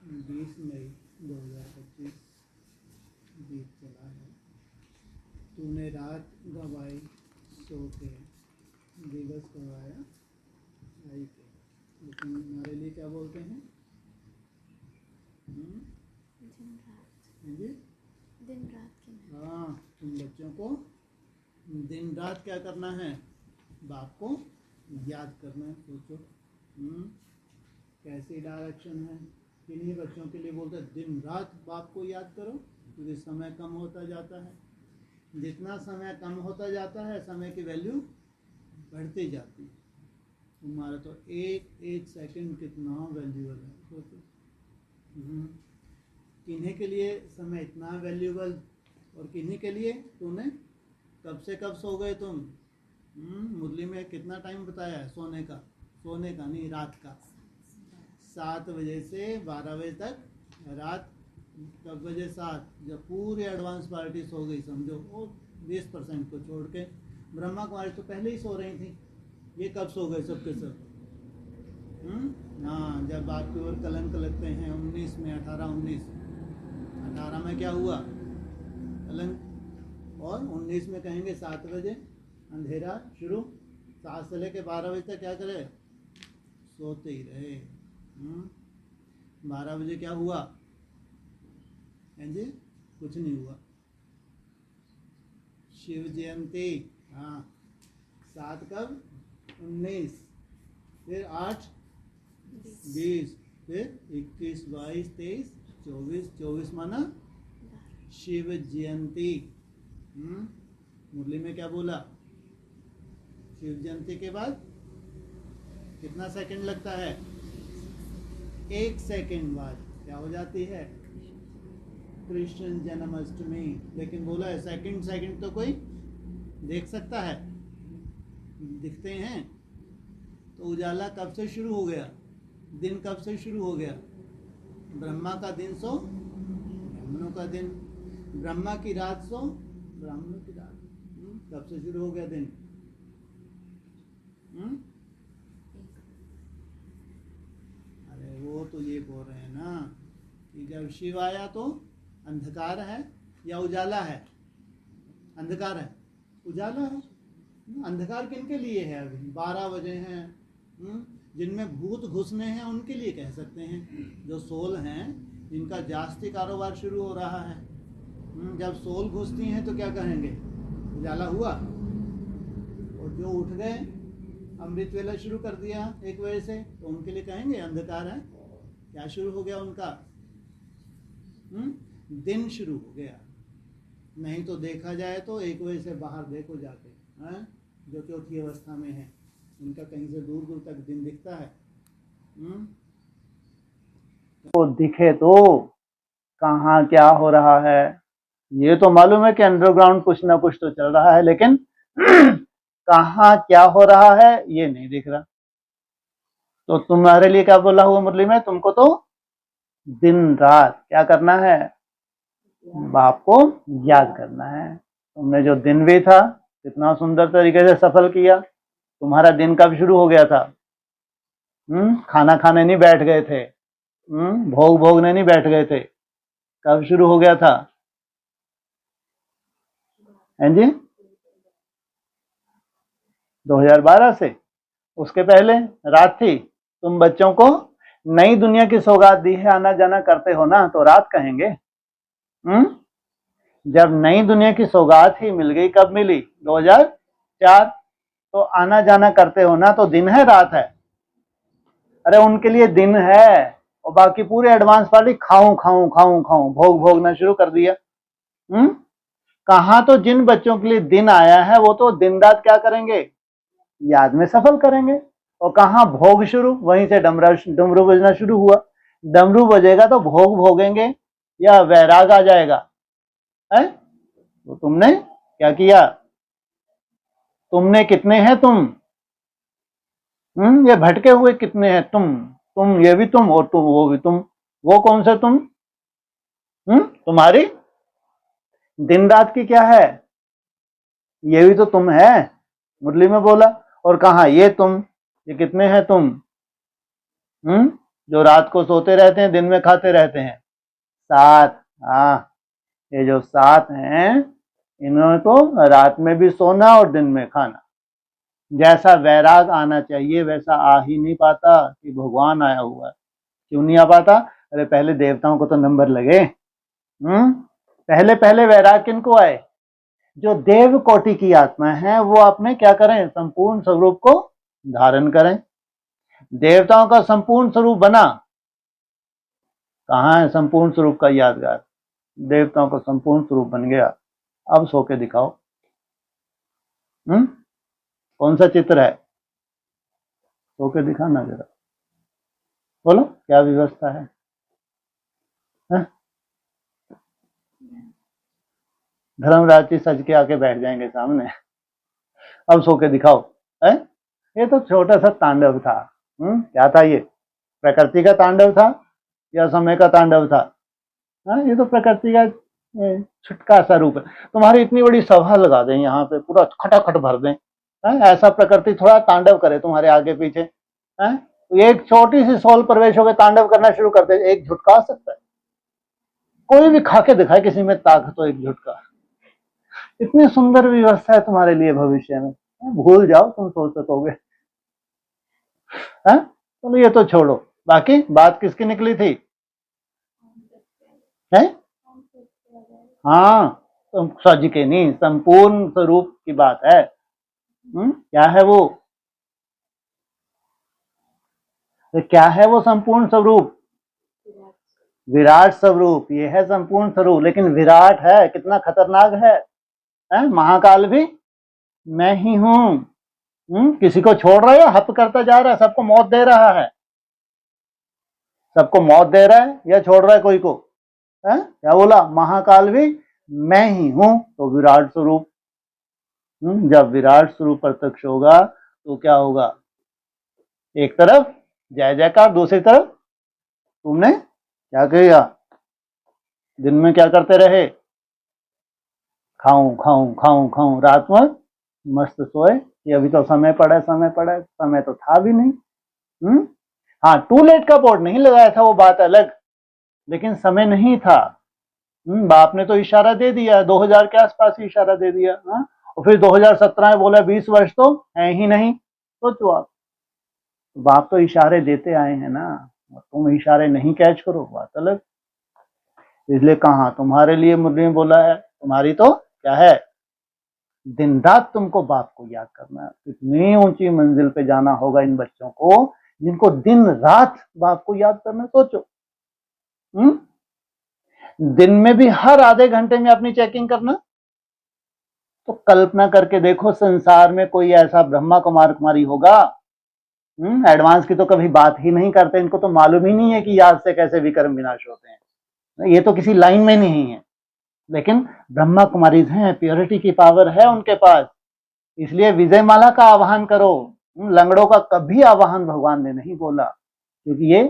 20 मई 2025 बीत चला है। तूने रात गवाई सो के, दिवस गवाया आई के। लेकिन हमारे लिए क्या बोलते हैं? दिन रात। जी दिन रात की। हाँ, तुम बच्चों को दिन रात क्या करना है? बाप को याद करना है। सोचो कैसी डायरेक्शन है। किन्हीं बच्चों के लिए बोलते हैं दिन रात बाप को याद करो, क्योंकि समय कम होता जाता है। जितना समय कम होता जाता है, समय की वैल्यू बढ़ती जाती है। तुम्हारा तो एक एक सेकंड कितना वैल्यूबल है। सोचो किन्हीं के लिए समय इतना वैल्यूबल, और किन्हीं के लिए तूने कब से कब सो गए तुम? मुरली में कितना टाइम बताया है सोने का? सोने का नहीं, रात का। 7 बजे से 12 बजे तक रात। कब बजे? 7, जब पूरी एडवांस पार्टी सो गई समझो, वो 20% को छोड़ के। ब्रह्मा कुमारी तो पहले ही सो रही थी, ये कब सो गए सबके सब? हाँ, जब आपकी ओर कलंक लगते हैं 19 में, 18 में क्या हुआ? कलंक। और 19 में कहेंगे 7 बजे अंधेरा शुरू। 7 से लेके 12 बजे तक क्या करे? सोते ही रहे। 12 बजे क्या हुआ? जी कुछ नहीं हुआ। शिव जयंती। हाँ, 7 कब? 19, फिर 8 20, फिर 21 22 23 24। 24 माना शिव जयंती। मुरली में क्या बोला? शिव जयंती के बाद कितना सेकंड लगता है? 1 सेकंड बाद क्या हो जाती है? कृष्ण जन्माष्टमी। लेकिन बोला है सेकंड तो कोई देख सकता है? दिखते हैं? तो उजाला कब से शुरू हो गया? दिन कब से शुरू हो गया? ब्रह्मा का दिन सो ब्राह्मणों का दिन, ब्रह्मा की रात सो ब्राह्मणों की रात। कब से शुरू हो गया दिन? अरे वो तो ये बोल रहे हैं ना कि जब शिव आया तो अंधकार है या उजाला है? अंधकार है, उजाला है। अंधकार किनके लिए है? अभी 12 बजे हैं। जिनमें भूत घुसने हैं उनके लिए कह सकते हैं। जो सोल हैं, जिनका जास्ती कारोबार शुरू हो रहा है, जब सोल घुसती हैं तो क्या कहेंगे? उजाला हुआ। और जो उठ गए, अमृत वेला शुरू कर दिया 1 बजे से, तो उनके लिए कहेंगे अंधकार है। क्या शुरू हो गया उनका? दिन शुरू हो गया। नहीं तो देखा जाए तो 1 बजे से बाहर देखो जाके, जो चौथी अवस्था में है, उनका कहीं से दूर दूर तक दिन दिखता है। तो दिखे तो कहाँ क्या हो रहा है ये तो मालूम है कि अंडरग्राउंड कुछ ना कुछ तो चल रहा है, लेकिन कहाँ क्या हो रहा है ये नहीं दिख रहा। तो तुम्हारे लिए क्या बोला हुआ मुरली में? तुमको तो दिन रात क्या करना है? बाप को याद करना है। तुमने जो दिन भी था कितना सुंदर तरीके से सफल किया। तुम्हारा दिन कब शुरू हो गया था? खाना खाने नहीं बैठ गए थे, भोग भोगने नहीं बैठ गए थे। कब शुरू हो गया था? हैं जी? 2012 से। उसके पहले रात थी। तुम बच्चों को नई दुनिया की सौगात दी है, आना जाना करते हो ना, तो रात कहेंगे। जब नई दुनिया की सौगात ही मिल गई, कब मिली? 2004। तो आना जाना करते हो ना, तो दिन है रात है? अरे उनके लिए दिन है, और बाकी पूरे एडवांस पार्टी खाऊं खाऊं खाऊं खाऊं भोग भोगना शुरू कर दिया। कहाँ तो जिन बच्चों के लिए दिन आया है वो तो दिन रात क्या करेंगे? याद में सफल करेंगे। और कहाँ भोग शुरू? वहीं से डमरू बजना शुरू हुआ। डमरू बजेगा तो भोग भोगेंगे या वैराग आ जाएगा? है? तो तुमने क्या किया? तुमने कितने हैं तुम? ये भटके हुए कितने हैं तुम ये भी तुम, और तुम वो भी तुम। वो कौन से तुम? तुम्हारी दिन रात की क्या है? ये भी तो तुम है, मुरली में बोला। और कहा ये तुम, ये कितने हैं तुम? जो रात को सोते रहते हैं, दिन में खाते रहते हैं? 7। हाँ, ये जो 7 हैं, इन्होंने तो रात में भी सोना और दिन में खाना। जैसा वैराग आना चाहिए वैसा आ ही नहीं पाता कि भगवान आया हुआ है। क्यों नहीं आ पाता? अरे पहले देवताओं को तो नंबर लगे। पहले पहले वैराग किनको आए? जो देव कोटि की आत्मा है वो अपने क्या करें? संपूर्ण स्वरूप को धारण करें। देवताओं का संपूर्ण स्वरूप बना, कहाँ है संपूर्ण स्वरूप का यादगार? देवताओं का संपूर्ण स्वरूप बन गया। अब सो के दिखाओ। कौन सा चित्र है? सो के दिखाना जरा, बोलो क्या व्यवस्था है? धर्मराज जी सज के आके बैठ जाएंगे सामने। अब सो के दिखाओ। है? ये तो छोटा सा तांडव था। क्या था ये? प्रकृति का तांडव था या समय का तांडव था? ये तो प्रकृति का छुटका सा रूप है। तुम्हारी इतनी बड़ी सभा लगा दें यहाँ पे, पूरा खटाखट भर दें, ऐसा प्रकृति थोड़ा तांडव करे तुम्हारे आगे पीछे। तो एक छोटी सी सोल प्रवेश होकर तांडव करना शुरू कर दे, एक झुटका आ सकता है? कोई भी खा के दिखाए किसी में ताकत हो एक झुटका। इतनी सुंदर व्यवस्था है तुम्हारे लिए भविष्य में, भूल जाओ तुम सोच सकोगे। तो ये तो छोड़ो, बाकी बात किसकी निकली थी? है? हाँ, तुम सज के नहीं, संपूर्ण स्वरूप की बात है। क्या है वो? तो क्या है वो संपूर्ण स्वरूप? विराट स्वरूप। ये है संपूर्ण स्वरूप, लेकिन विराट है, कितना खतरनाक है? महाकाल भी मैं ही हूं। किसी को छोड़ रहा है, हप करता जा रहा है, सबको मौत दे रहा है। सबको मौत दे रहा है या छोड़ रहा है कोई को? क्या बोला? महाकाल भी मैं ही हूं। तो विराट स्वरूप। जब विराट स्वरूप प्रत्यक्ष होगा तो क्या होगा? एक तरफ जय जयकार, दूसरी तरफ तुमने क्या किया? दिन में क्या करते रहे? खाऊं खाऊं खाऊं खाऊं, रात में मस्त सोए कि अभी तो समय पड़ा है, समय पड़ा है। समय तो था भी नहीं। हाँ, टू लेट का बोर्ड नहीं लगाया था, वो बात अलग, लेकिन समय नहीं था। बाप ने तो इशारा दे दिया, 2000 के आसपास ही इशारा दे दिया। और फिर 2017 में बोला 20 वर्ष तो है ही नहीं। सोचो आप, बाप तो इशारे देते आए हैं ना, तुम इशारे नहीं कैच करो, बात अलग। इसलिए कहा तुम्हारे लिए मुरली में बोला है, तुम्हारी तो क्या है? दिन रात तुमको बाप को याद करना है। इतनी ऊंची मंजिल पे जाना होगा इन बच्चों को, जिनको दिन रात बाप को याद करना। सोचो, दिन में भी हर आधे घंटे में अपनी चेकिंग करना। तो कल्पना करके देखो, संसार में कोई ऐसा ब्रह्मा कुमार कुमारी होगा? एडवांस की तो कभी बात ही नहीं करते, इनको तो मालूम ही नहीं है कि याद से कैसे विकर्म विनाश होते हैं। ये तो किसी लाइन में नहीं है, लेकिन ब्रह्मा कुमारीज हैं, प्योरिटी की पावर है उनके पास। इसलिए विजय माला का आवाहन करो। लंगड़ों का कभी आवाहन भगवान ने नहीं बोला, क्योंकि ये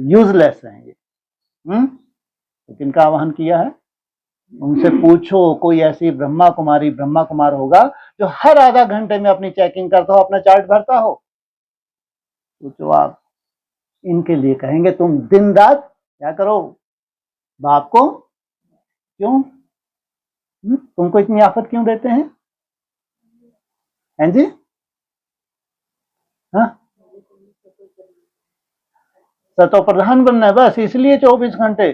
यूजलेस हैं ये। तो किनका आवाहन किया है? उनसे पूछो, कोई ऐसी ब्रह्मा कुमारी ब्रह्मा कुमार होगा जो हर आधा घंटे में अपनी चेकिंग करता हो, अपना चार्ट भरता हो? पूछो आप। इनके लिए कहेंगे तुम दिन रात क्या करो? बाप को क्यों? तुमको इतनी आफत क्यों देते हैं? हैं जी? हाँ, सतो प्रधान बनना है बस, इसलिए 24 घंटे।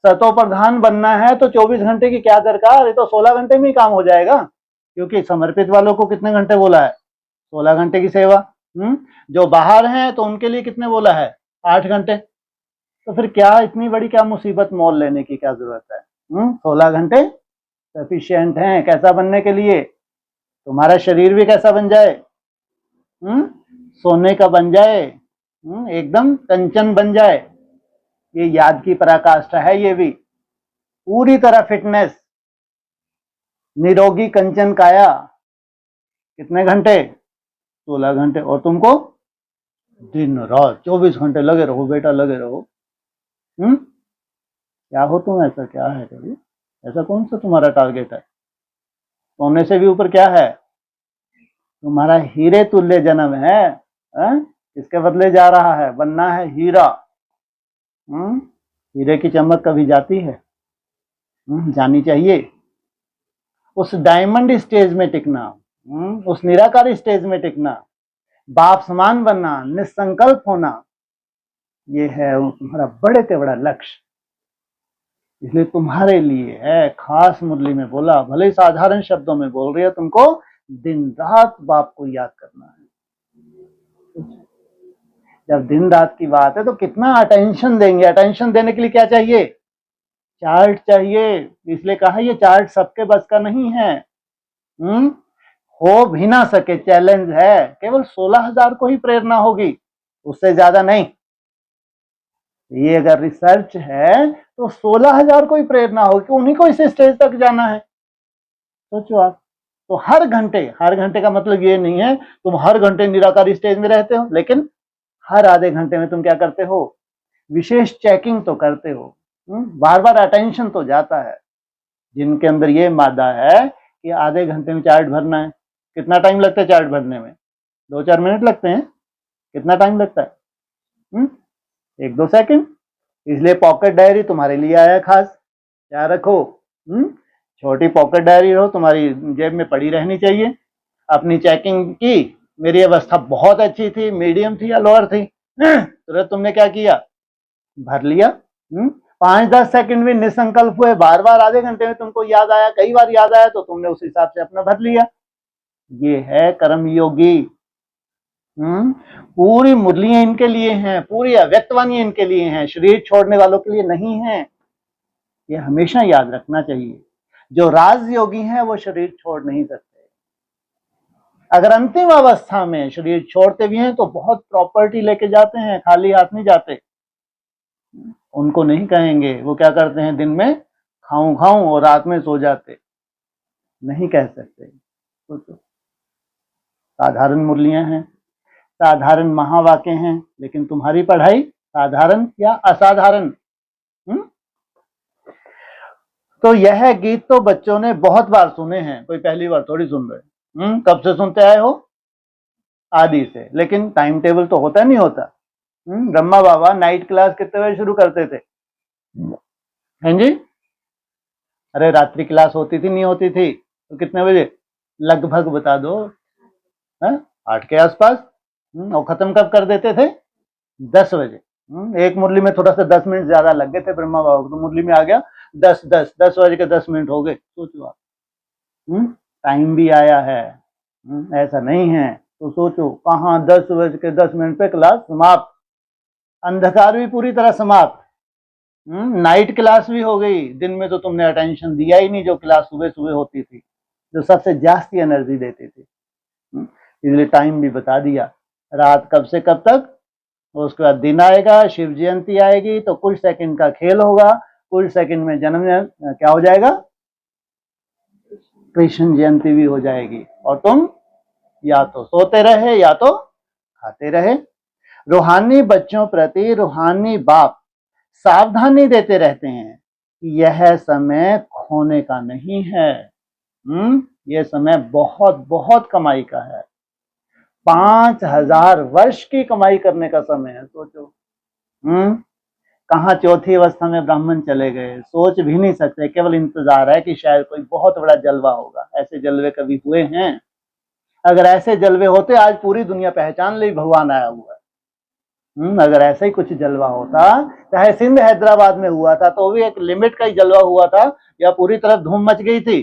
सतो प्रधान बनना है तो 24 घंटे की क्या दरकार? ये तो 16 घंटे में ही काम हो जाएगा, क्योंकि समर्पित वालों को कितने घंटे बोला है? 16 घंटे की सेवा। जो बाहर हैं तो उनके लिए कितने बोला है? 8 घंटे। तो फिर क्या इतनी बड़ी क्या मुसीबत मोल लेने की क्या जरूरत है? 16 घंटे सफिशिएंट हैं। कैसा बनने के लिए? तुम्हारा शरीर भी कैसा बन जाए? सोने का बन जाए, एकदम कंचन बन जाए। ये याद की पराकाष्ठा है। ये भी पूरी तरह फिटनेस, निरोगी कंचन काया। कितने घंटे? 16 घंटे। और तुमको दिन रात 24 घंटे लगे रहो बेटा, लगे रहो। क्या हो तुम? ऐसा क्या है कभी? ऐसा कौन सा तुम्हारा टारगेट है? सोने से भी ऊपर क्या है? तुम्हारा हीरे तुल्य जन्म है। किसके बदले जा रहा है? बनना है हीरा। हीरे की चमक कभी जाती है? जानी चाहिए। उस डायमंड स्टेज में टिकना, उस निराकार स्टेज में टिकना, बाप समान बनना, निसंकल्प होना, ये है तुम्हारा बड़े से बड़ा लक्ष्य। इसलिए तुम्हारे लिए है, खास मुरली में बोला, भले ही साधारण शब्दों में बोल रही है, तुमको दिन रात बाप को याद करना है। जब दिन रात की बात है तो कितना अटेंशन देंगे। अटेंशन देने के लिए क्या चाहिए? चार्ट चाहिए। इसलिए कहा ये चार्ट सबके बस का नहीं है। हो भी ना सके, चैलेंज है। केवल 16,000 को ही प्रेरणा होगी, उससे ज्यादा नहीं। ये अगर रिसर्च है तो 16,000 को ही प्रेरणा होगी, उन्हीं को इस स्टेज तक जाना है। सोचो आप। तो हर घंटे का मतलब ये नहीं है तुम हर घंटे निराकार स्टेज में रहते हो, लेकिन हर आधे घंटे में तुम क्या करते हो? विशेष चेकिंग तो करते हो। बार बार अटेंशन तो जाता है। जिनके अंदर ये मादा है कि आधे घंटे में चार्ट भरना है, कितना टाइम लगता है चार्ट भरने में? 2-4 मिनट लगते हैं। कितना टाइम लगता है? 1-2 सेकंड। इसलिए पॉकेट डायरी तुम्हारे लिए आया खास। क्या रखो? छोटी पॉकेट डायरी हो, तुम्हारी जेब में पड़ी रहनी चाहिए। अपनी चेकिंग की, मेरी अवस्था बहुत अच्छी थी, मीडियम थी या लोअर थी, तुरंत तुमने क्या किया? भर लिया। 5-10 सेकंड में निसंकल्प हुए, बार बार आधे घंटे में तुमको याद आया, कई बार याद आया तो तुमने उस हिसाब से अपना भर लिया। ये है कर्म योगी। पूरी मुरलियां इनके लिए हैं, पूरी अव्यक्तवाणी इनके लिए हैं, शरीर छोड़ने वालों के लिए नहीं है। ये हमेशा याद रखना चाहिए। जो राज योगी हैं वो शरीर छोड़ नहीं सकते। अगर अंतिम अवस्था में शरीर छोड़ते भी हैं तो बहुत प्रॉपर्टी लेके जाते हैं, खाली हाथ नहीं जाते। उनको नहीं कहेंगे, वो क्या करते हैं? दिन में खाऊं खाऊं और रात में सो जाते। नहीं कह सकते। तो साधारण मुरलियां हैं, साधारण महावाक्य हैं, लेकिन तुम्हारी पढ़ाई साधारण या असाधारण। तो यह गीत तो बच्चों ने बहुत बार सुने हैं, कोई पहली बार थोड़ी सुन रहे। कब से सुनते आए हो? आदि से। लेकिन टाइम टेबल तो होता नहीं होता। ब्रह्मा बाबा नाइट क्लास कितने बजे शुरू करते थे? हैं जी? अरे रात्रि क्लास होती थी नहीं होती थी? तो कितने बजे लगभग बता दो? 8 के आसपास। और खत्म कब कर देते थे? 10 बजे। एक मुरली में थोड़ा सा 10 मिनट ज्यादा लग गए थे ब्रह्मा बाबा को, तो मुरली में आ गया 10 बजे के 10 मिनट हो गए। सोचो आप। टाइम भी आया है, ऐसा नहीं है। तो सोचो कहाँ 10 बज के 10 मिनट पे क्लास समाप्त, अंधकार भी पूरी तरह समाप्त। नाइट क्लास भी हो गई। दिन में तो तुमने अटेंशन दिया ही नहीं, जो क्लास सुबह सुबह होती थी, जो सबसे जास्ती एनर्जी देती थी। इसलिए टाइम भी बता दिया, रात कब से कब तक। उसके बाद दिन आएगा, शिव जयंती आएगी, तो कुछ सेकंड का खेल होगा, कुछ सेकंड में जन्म क्या हो जाएगा? कृष्ण जयंती भी हो जाएगी। और तुम या तो सोते रहे या तो खाते रहे। रूहानी बच्चों प्रति रूहानी बाप सावधानी देते रहते हैं कि यह समय खोने का नहीं है। यह समय बहुत बहुत कमाई का है। 5,000 वर्ष की कमाई करने का समय है। सोचो। कहाँ चौथी अवस्था में ब्राह्मण चले गए, सोच भी नहीं सकते। केवल इंतजार है कि शायद कोई बहुत बड़ा जलवा होगा। ऐसे जलवे कभी हुए हैं? अगर ऐसे जलवे होते, आज पूरी दुनिया पहचान ली भगवान आया हुआ है। अगर ऐसा ही कुछ जलवा होता, चाहे सिंध हैदराबाद में हुआ था तो भी एक लिमिट का ही जलवा हुआ था, या पूरी तरफ धूम मच गई थी।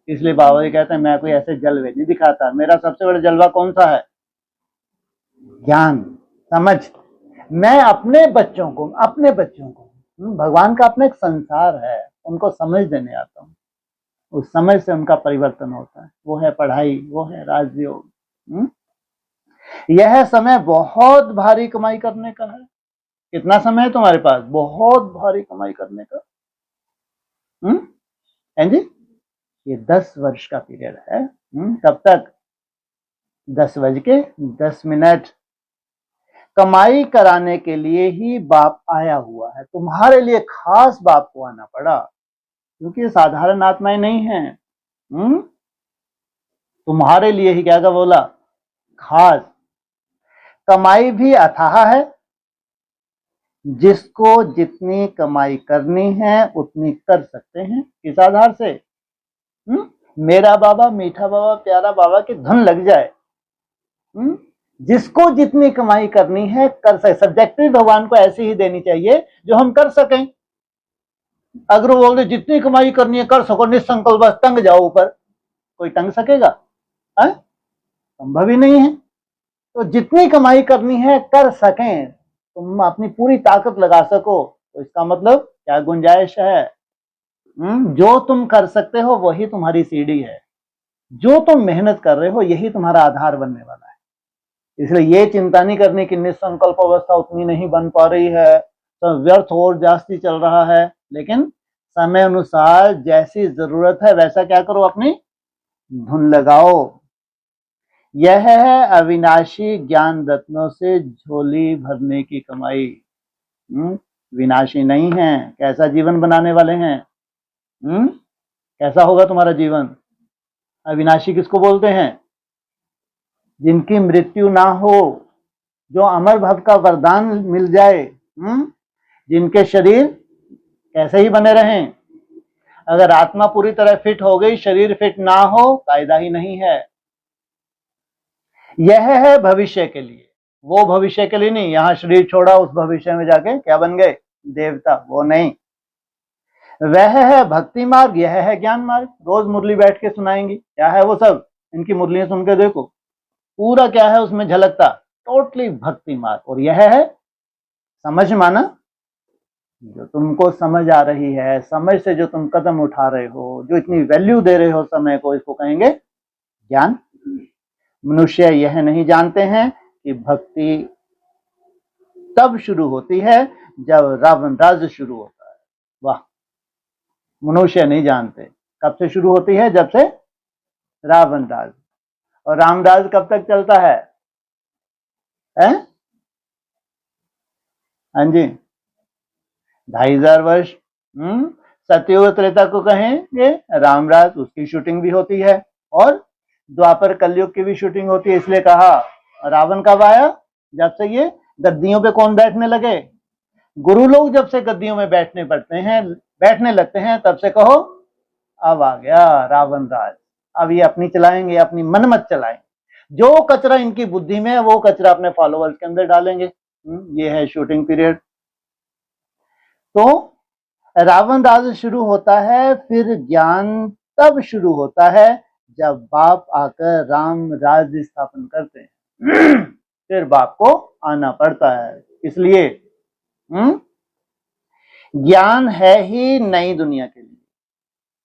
इसलिए बाबा जी कहते हैं मैं कोई ऐसे जलवे नहीं दिखाता। मेरा सबसे बड़ा जलवा कौन सा है? ज्ञान, समझ। मैं अपने बच्चों को भगवान का अपना एक संसार है, उनको समझ देने आता हूँ। उस समझ से उनका परिवर्तन होता है। वो है पढ़ाई, वो है राजयोग। यह समय बहुत भारी कमाई करने का है। कितना समय है तुम्हारे पास? बहुत भारी कमाई करने का। हैं जी? ये 10 वर्ष का पीरियड है। कब तक? 10:10 कमाई कराने के लिए ही बाप आया हुआ है। तुम्हारे लिए खास बाप को आना पड़ा, क्योंकि साधारण आत्माएं नहीं हैं। तुम्हारे लिए ही क्या बोला? खास। कमाई भी अथाह है, जिसको जितनी कमाई करनी है उतनी कर सकते हैं। किस आधार से? मेरा बाबा, मीठा बाबा, प्यारा बाबा की धुन लग जाए। जिसको जितनी कमाई करनी है कर सके। सब्जेक्टिव भगवान को ऐसी ही देनी चाहिए जो हम कर सकें। अगर वो बोल दे जितनी कमाई करनी है कर सको, निसंकल्प बस टंग जाओ ऊपर, कोई टंग सकेगा? संभव ही नहीं है। तो जितनी कमाई करनी है कर सकें, तुम अपनी पूरी ताकत लगा सको, तो इसका मतलब क्या गुंजाइश है? जो तुम कर सकते हो वही तुम्हारी सीढ़ी है, जो तुम मेहनत कर रहे हो यही तुम्हारा आधार बनने वाला है। इसलिए ये चिंता नहीं करनी कि निसंकल्प अवस्था उतनी नहीं बन पा रही है, तो व्यर्थ और जास्ती चल रहा है। लेकिन समय अनुसार जैसी जरूरत है वैसा क्या करो, अपनी धुन लगाओ। यह है अविनाशी ज्ञान रत्नों से झोली भरने की कमाई। विनाशी नहीं है। कैसा जीवन बनाने वाले हैं? कैसा होगा तुम्हारा जीवन? अविनाशी किसको बोलते हैं? जिनकी मृत्यु ना हो, जो अमर भव का वरदान मिल जाए, जिनके शरीर कैसे ही बने रहें। अगर आत्मा पूरी तरह फिट हो गई, शरीर फिट ना हो, कायदा ही नहीं है। यह है भविष्य के लिए, वो भविष्य के लिए नहीं। यहां शरीर छोड़ा, उस भविष्य में जाके क्या बन गए? देवता। वो नहीं। वह है भक्ति मार्ग, यह है ज्ञान मार्ग। रोज मुरली बैठ के सुनाएंगी, क्या है वो सब? इनकी मुरलियां सुन के देखो, पूरा क्या है उसमें झलकता, टोटली भक्ति मार्ग। और यह है समझ, माना जो तुमको समझ आ रही है, समझ से जो तुम कदम उठा रहे हो, जो इतनी वैल्यू दे रहे हो समय को, इसको कहेंगे ज्ञान। मनुष्य यह नहीं जानते हैं कि भक्ति तब शुरू होती है जब रावण राज शुरू होता है। वाह, मनुष्य नहीं जानते कब से शुरू होती है, जब से रावण राज। और राम राज कब तक चलता है? हाँ जी, 2500 वर्ष। सतयुग त्रेता को कहेंगे राम राज, उसकी शूटिंग भी होती है, और द्वापर कलयुग की भी शूटिंग होती है। इसलिए कहा रावण कब आया? जब से ये गद्दियों पे कौन बैठने लगे? गुरु लोग जब से गद्दियों में बैठने लगते हैं, तब से कहो अब आ गया रावण राज। अब ये अपनी चलाएंगे, अपनी मनमत चलाएंगे। जो कचरा इनकी बुद्धि में है वो कचरा अपने फॉलोअर्स के अंदर डालेंगे। ये है शूटिंग पीरियड। तो रावण राज शुरू होता है, फिर ज्ञान तब शुरू होता है जब बाप आकर राम राज्य स्थापन करते हैं। फिर बाप को आना पड़ता है। इसलिए ज्ञान है ही नई दुनिया के लिए,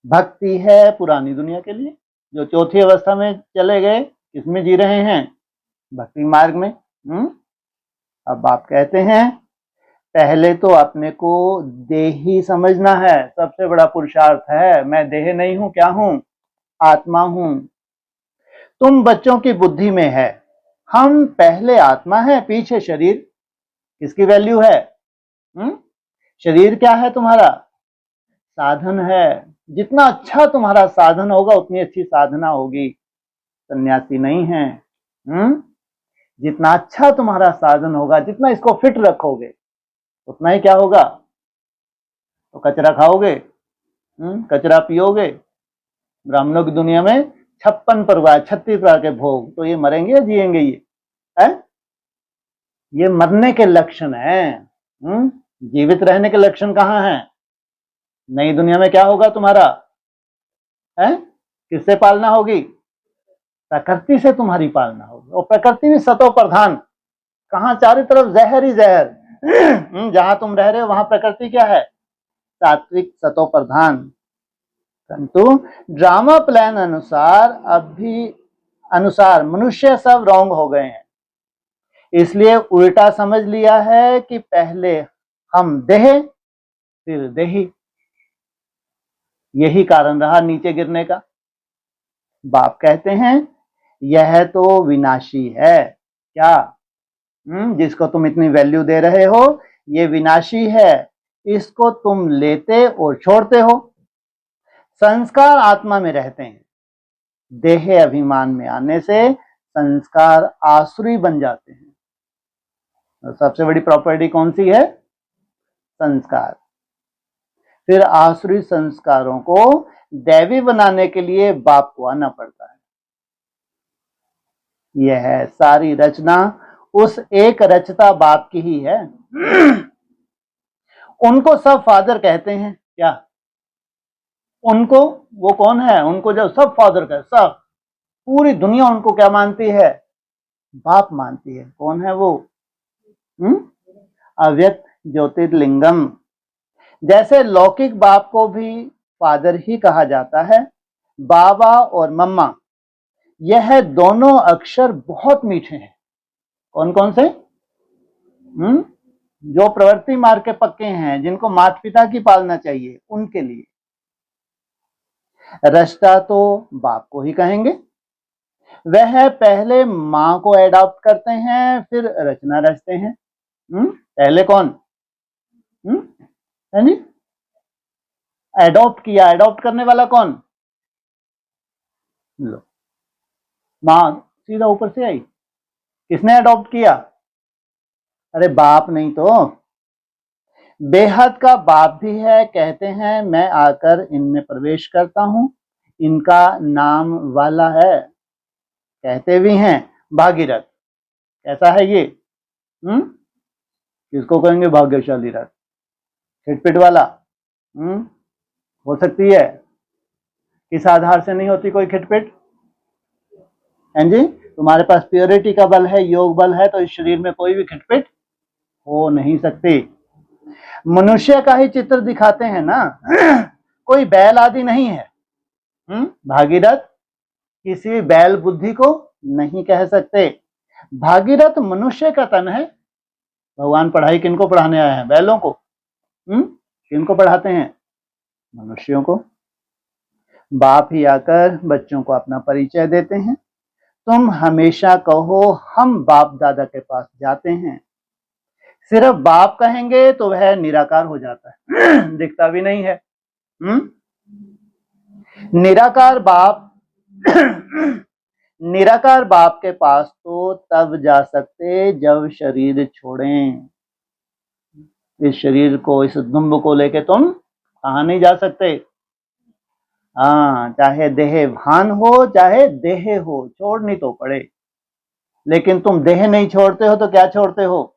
भक्ति है पुरानी दुनिया के लिए। जो चौथी अवस्था में चले गए, किसमें जी रहे हैं? भक्ति मार्ग में। अब बाप कहते हैं पहले तो अपने को देही समझना है, सबसे बड़ा पुरुषार्थ है। मैं देह नहीं हूं, क्या हूं? आत्मा हूं। तुम बच्चों की बुद्धि में है, हम पहले आत्मा है, पीछे शरीर। किसकी वैल्यू है? शरीर क्या है? तुम्हारा साधन है। जितना अच्छा तुम्हारा साधन होगा उतनी अच्छी साधना होगी। सन्यासी नहीं है। जितना अच्छा तुम्हारा साधन होगा, जितना इसको फिट रखोगे, उतना ही क्या होगा? तो कचरा खाओगे, कचरा पियोगे। ब्राह्मणों की दुनिया में 56 प्रकार, 36 प्रकार के भोग। तो ये मरेंगे या जिएंगे? ये है, ये मरने के लक्षण है। जीवित रहने के लक्षण कहाँ हैं? नई दुनिया में क्या होगा तुम्हारा? है, किससे पालना होगी? प्रकृति से तुम्हारी पालना होगी। और प्रकृति भी सतो प्रधान। कहाँ? चारों तरफ जहर ही जहर। जहां तुम रह रहे हो वहां प्रकृति क्या है? सात्विक सतो प्रधान। परंतु ड्रामा प्लान अनुसार मनुष्य सब रॉन्ग हो गए हैं। इसलिए उल्टा समझ लिया है कि पहले हम देह फिर देही। यही कारण रहा नीचे गिरने का। बाप कहते हैं यह तो विनाशी है। क्या? जिसको तुम इतनी वैल्यू दे रहे हो, ये विनाशी है। इसको तुम लेते और छोड़ते हो। संस्कार आत्मा में रहते हैं। देह अभिमान में आने से संस्कार आसुरी बन जाते हैं। सबसे बड़ी प्रॉपर्टी कौन सी है? संस्कार। फिर आसुरी संस्कारों को दैवी बनाने के लिए बाप को आना पड़ता है। यह सारी रचना उस एक रचता बाप की ही है। उनको सब फादर कहते हैं क्या? उनको, वो कौन है? उनको जब सब फादर कहते, सब पूरी दुनिया उनको क्या मानती है? बाप मानती है। कौन है वो? अव्यक्त ज्योतिर्लिंगम। जैसे लौकिक बाप को भी फादर ही कहा जाता है, बाबा और मम्मा यह दोनों अक्षर बहुत मीठे हैं। कौन कौन से? जो प्रवृत्ति मार्ग के पक्के हैं, जिनको माता पिता की पालना चाहिए, उनके लिए रचता तो बाप को ही कहेंगे। वह पहले माँ को एडॉप्ट करते हैं, फिर रचना रचते हैं। पहले कौन? है नहीं? एडॉप्ट किया। एडॉप्ट करने वाला कौन? लो, माँ सीधा ऊपर से आई। किसने एडॉप्ट किया? अरे बाप नहीं तो बेहद का बाप भी है। कहते हैं मैं आकर इनमें प्रवेश करता हूं, इनका नाम वाला है। कहते भी हैं भागीरथ। कैसा है ये? किसको कहेंगे भाग्यशाली रथ? खिटपिट वाला? हो सकती है। किस आधार से नहीं होती कोई खिटपिट? हैं जी? तुम्हारे पास प्योरिटी का बल है, योग बल है, तो इस शरीर में कोई भी खिटपिट हो नहीं सकती। मनुष्य का ही चित्र दिखाते हैं ना, कोई बैल आदि नहीं है। भागीरथ किसी बैल बुद्धि को नहीं कह सकते। भागीरथ मनुष्य का तन है। भगवान पढ़ाई किनको पढ़ाने आए हैं? बैलों को? किनको पढ़ाते हैं? मनुष्यों को। बाप ही आकर बच्चों को अपना परिचय देते हैं। तुम हमेशा कहो हम बाप दादा के पास जाते हैं। सिर्फ बाप कहेंगे तो वह निराकार हो जाता है, दिखता भी नहीं है। निराकार बाप निराकार बाप के पास तो तब जा सकते जब शरीर छोड़ें। इस शरीर को, इस दुम्ब को लेके तुम कहां नहीं जा सकते। हाँ, चाहे देह भान हो चाहे देह हो, छोड़नी तो पड़े। लेकिन तुम देह नहीं छोड़ते हो तो क्या छोड़ते हो?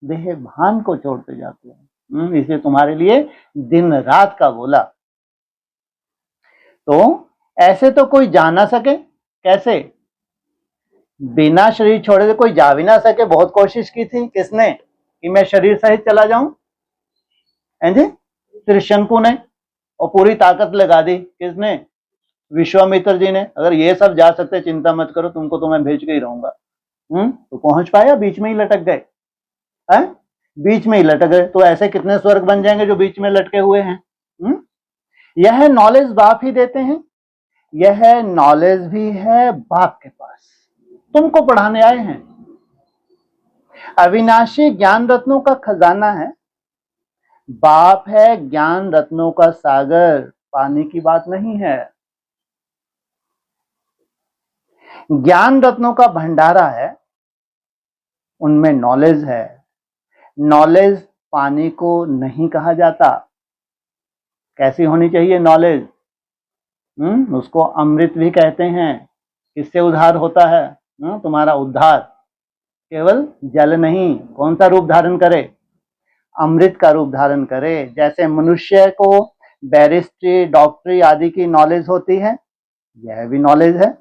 देह भान को छोड़ते जाते हो। इसे तुम्हारे लिए दिन रात का बोला। तो ऐसे तो कोई जा ना सके। कैसे? बिना शरीर छोड़े तो कोई जा भी ना सके। बहुत कोशिश की थी। किसने? कि मैं शरीर सहित चला जाऊं। हैं जी? फिर शंकु ने, और पूरी ताकत लगा दी। किसने? विश्वामित्र जी ने। अगर ये सब जा सकते, चिंता मत करो, तुमको तो मैं भेज के ही रहूंगा। तो पहुंच पाया? बीच में ही लटक गए। बीच में ही लटक गए। तो ऐसे कितने स्वर्ग बन जाएंगे जो बीच में लटके हुए हैं। यह नॉलेज बाप ही देते हैं। यह नॉलेज भी है बाप के पास, तुमको पढ़ाने आए हैं। अविनाशी ज्ञान रत्नों का खजाना है। बाप है ज्ञान रत्नों का सागर। पानी की बात नहीं है। ज्ञान रत्नों का भंडारा है, उनमें नॉलेज है। नॉलेज पानी को नहीं कहा जाता। कैसी होनी चाहिए नॉलेज? उसको अमृत भी कहते हैं। किससे उद्धार होता है? तुम्हारा उद्धार केवल जल नहीं, कौन सा रूप धारण करे? अमृत का रूप धारण करे। जैसे मनुष्य को बैरिस्ट्री, डॉक्टरी आदि की नॉलेज होती है, यह भी नॉलेज है।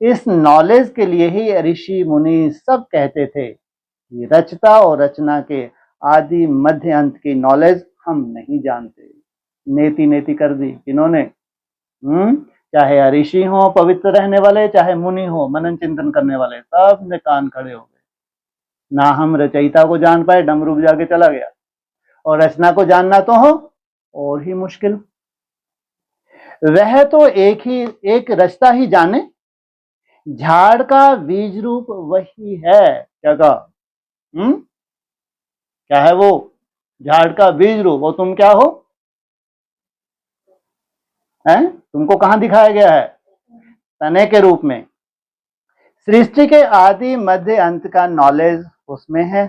इस नॉलेज के लिए ही ऋषि मुनि सब कहते थे कि रचता और रचना के आदि मध्य अंत की नॉलेज हम नहीं जानते। नेति नेति कर दी किन्होंने? चाहे ऋषि हो पवित्र रहने वाले, चाहे मुनि हो मनन चिंतन करने वाले, सब ने कान खड़े हो गए। ना हम रचयिता को जान पाए, डमरू जाके चला गया। और रचना को जानना तो हो और ही मुश्किल। वह तो एक रचता ही जाने। झाड़ का बीज रूप वही है। क्या कहा? क्या है वो? झाड़ का बीज रूप। और तुम क्या हो? तुमको कहां दिखाया गया है? तने के रूप में। सृष्टि के आदि मध्य अंत का नॉलेज उसमें है।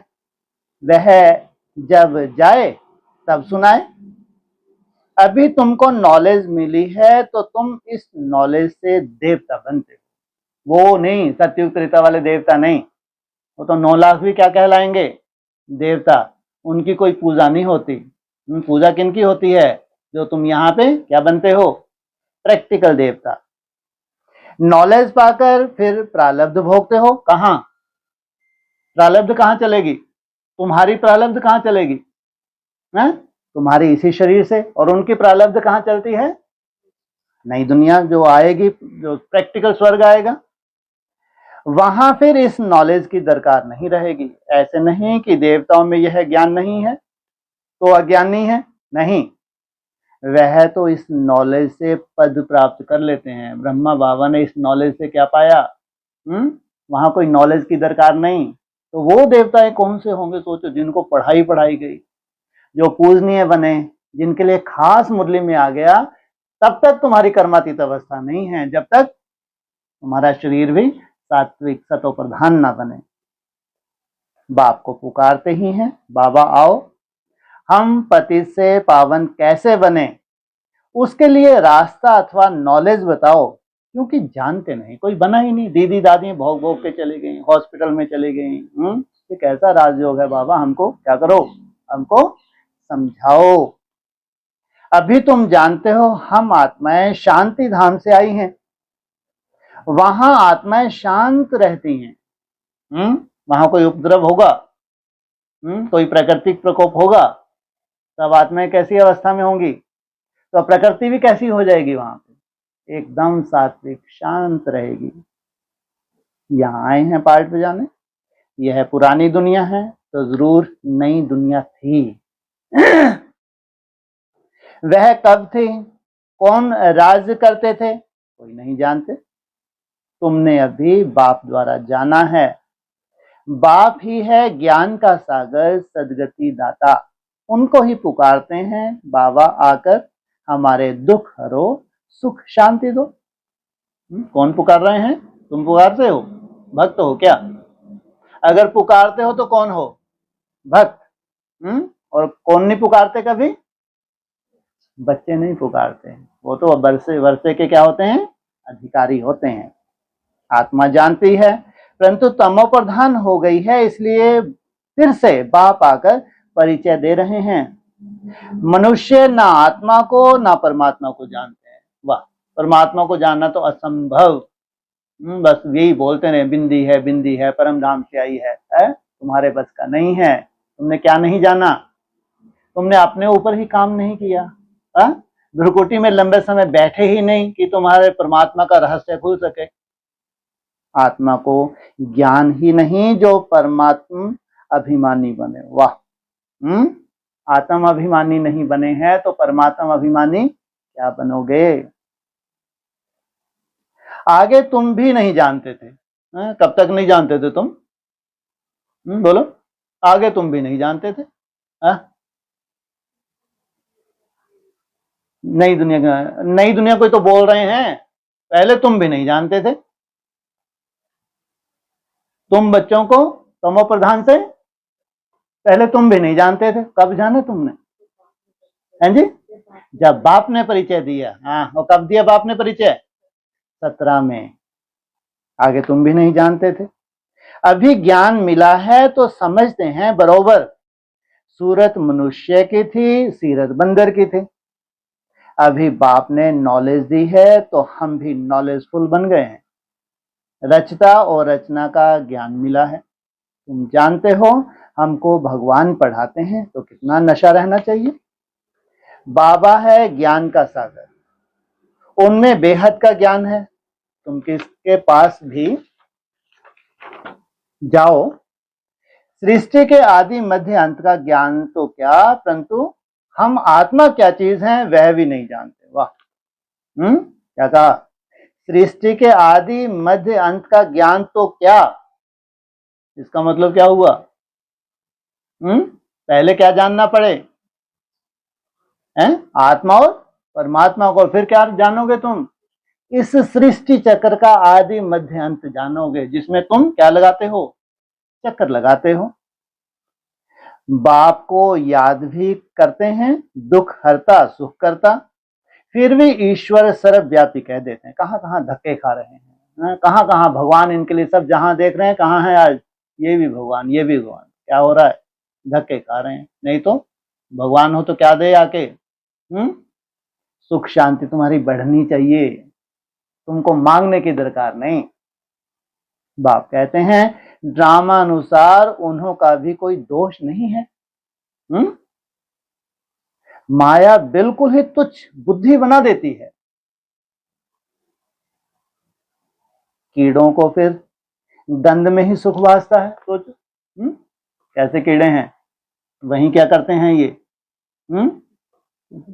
वह जब जाए तब सुनाए। अभी तुमको नॉलेज मिली है तो तुम इस नॉलेज से देवता बनते हो। वो नहीं, सतयुग त्रेता वाले देवता नहीं, वो तो 9 लाख भी क्या कहलाएंगे, देवता। उनकी कोई पूजा नहीं होती। पूजा किनकी होती है, जो तुम यहाँ पे क्या बनते हो, प्रैक्टिकल देवता। नॉलेज पाकर फिर प्रारब्ध भोगते हो। कहाँ प्रारब्ध, कहाँ चलेगी तुम्हारी प्रारब्ध, कहाँ चलेगी है? तुम्हारी इसी शरीर से। और उनकी प्रारब्ध कहाँ चलती है, नई दुनिया जो आएगी, जो प्रैक्टिकल स्वर्ग आएगा, वहां फिर इस नॉलेज की दरकार नहीं रहेगी। ऐसे नहीं कि देवताओं में यह ज्ञान नहीं है तो अज्ञानी है, नहीं, वह तो इस नॉलेज से पद प्राप्त कर लेते हैं। ब्रह्मा बाबा ने इस नॉलेज से क्या पाया, वहां कोई नॉलेज की दरकार नहीं। तो वो देवताएं कौन से होंगे, सोचो, जिनको पढ़ाई गई, जो पूजनीय बने, जिनके लिए खास मुरली में आ गया। तब तक तुम्हारी कर्मातीत अवस्था नहीं है, जब तक तुम्हारा शरीर भी सात्विक सतो प्रधान ना बने। बाप को पुकारते ही हैं, बाबा आओ, हम पति से पावन कैसे बने, उसके लिए रास्ता अथवा नॉलेज बताओ। क्योंकि जानते नहीं, कोई बना ही नहीं। दीदी दादी भोग भोग के चली गई, हॉस्पिटल में चली गई। ये कैसा राजयोग है बाबा, हमको क्या करो, हमको समझाओ। अभी तुम जानते हो हम आत्माएं शांति धाम से आई हैं, वहां आत्माएं शांत रहती हैं। वहां कोई उपद्रव होगा, कोई प्राकृतिक प्रकोप होगा, तब आत्माएं कैसी अवस्था में होंगी, तो प्रकृति भी कैसी हो जाएगी, वहां पे एकदम सात्विक शांत रहेगी। यहाँ आए हैं पार्ट बजाने, यह पुरानी दुनिया है तो जरूर नई दुनिया थी। वह कब थी, कौन राज करते थे, कोई नहीं जानते। तुमने अभी बाप द्वारा जाना है। बाप ही है ज्ञान का सागर, सदगति दाता। उनको ही पुकारते हैं, बाबा आकर हमारे दुख हरो, सुख शांति दो। कौन पुकार रहे हैं, तुम पुकारते हो, भक्त हो क्या? अगर पुकारते हो तो कौन हो, भक्त। और कौन नहीं पुकारते कभी, बच्चे नहीं पुकारते, वो तो वर्षे के क्या होते हैं, अधिकारी होते हैं। आत्मा जानती है परंतु तमो प्रधान हो गई है, इसलिए फिर से बाप आकर परिचय दे रहे हैं। मनुष्य ना आत्मा को ना परमात्मा को जानते हैं। वाह, परमात्मा को जानना तो असंभव। बस यही बोलते रहे, बिंदी है परम धाम से आई है? तुम्हारे बस का नहीं है। तुमने क्या नहीं जाना, तुमने अपने ऊपर ही काम नहीं किया। भ्रुकुटी में लंबे समय बैठे ही नहीं कि तुम्हारे परमात्मा का रहस्य खुल सके। आत्मा को ज्ञान ही नहीं जो परमात्मा अभिमानी बने। वाह, आत्म अभिमानी नहीं बने हैं तो परमात्मा अभिमानी क्या बनोगे? आगे तुम भी नहीं जानते थे। कब तक नहीं जानते थे तुम? बोलो, आगे तुम भी नहीं जानते थे। नई दुनिया कोई तो बोल रहे हैं, पहले तुम भी नहीं जानते थे। तुम बच्चों को तमो प्रधान से पहले तुम भी नहीं जानते थे। कब जाना तुमने? हैं जी, जब बाप ने परिचय दिया। हाँ, और कब दिया बाप ने परिचय? 17 में। आगे तुम भी नहीं जानते थे। अभी ज्ञान मिला है तो समझते हैं बरोबर। सूरत मनुष्य की थी, सीरत बंदर की थी। अभी बाप ने नॉलेज दी है तो हम भी नॉलेजफुल बन गए हैं। रचता और रचना का ज्ञान मिला है। तुम जानते हो हमको भगवान पढ़ाते हैं तो कितना नशा रहना चाहिए। बाबा है ज्ञान का सागर, उनमें बेहद का ज्ञान है। तुम किसके पास भी जाओ, सृष्टि के आदि मध्य अंत का ज्ञान तो क्या, परंतु हम आत्मा क्या चीज है वह भी नहीं जानते। वाह, क्या कहा? सृष्टि के आदि मध्य अंत का ज्ञान तो क्या, इसका मतलब क्या हुआ? पहले क्या जानना पड़े? आत्मा और परमात्मा को। फिर क्या जानोगे तुम? इस सृष्टि चक्र का आदि मध्य अंत जानोगे, जिसमें तुम क्या लगाते हो? चक्कर लगाते हो। बाप को याद भी करते हैं, दुख हरता सुख करता, फिर भी ईश्वर सर्वव्यापी कह देते हैं। कहाँ कहाँ धक्के खा रहे हैं, कहाँ कहाँ भगवान इनके लिए, सब जहां देख रहे हैं कहाँ है आज, ये भी भगवान ये भी भगवान, क्या हो रहा है, धक्के खा रहे हैं। नहीं तो भगवान हो तो क्या दे आके, सुख शांति तुम्हारी बढ़नी चाहिए, तुमको मांगने की दरकार नहीं। बाप कहते हैं ड्रामा अनुसार उन्हों का भी कोई दोष नहीं है। माया बिल्कुल ही तुच्छ बुद्धि बना देती है। कीड़ों को फिर गंध में ही सुख भासता है, सोचो। कैसे कीड़े हैं, वहीं क्या करते हैं ये,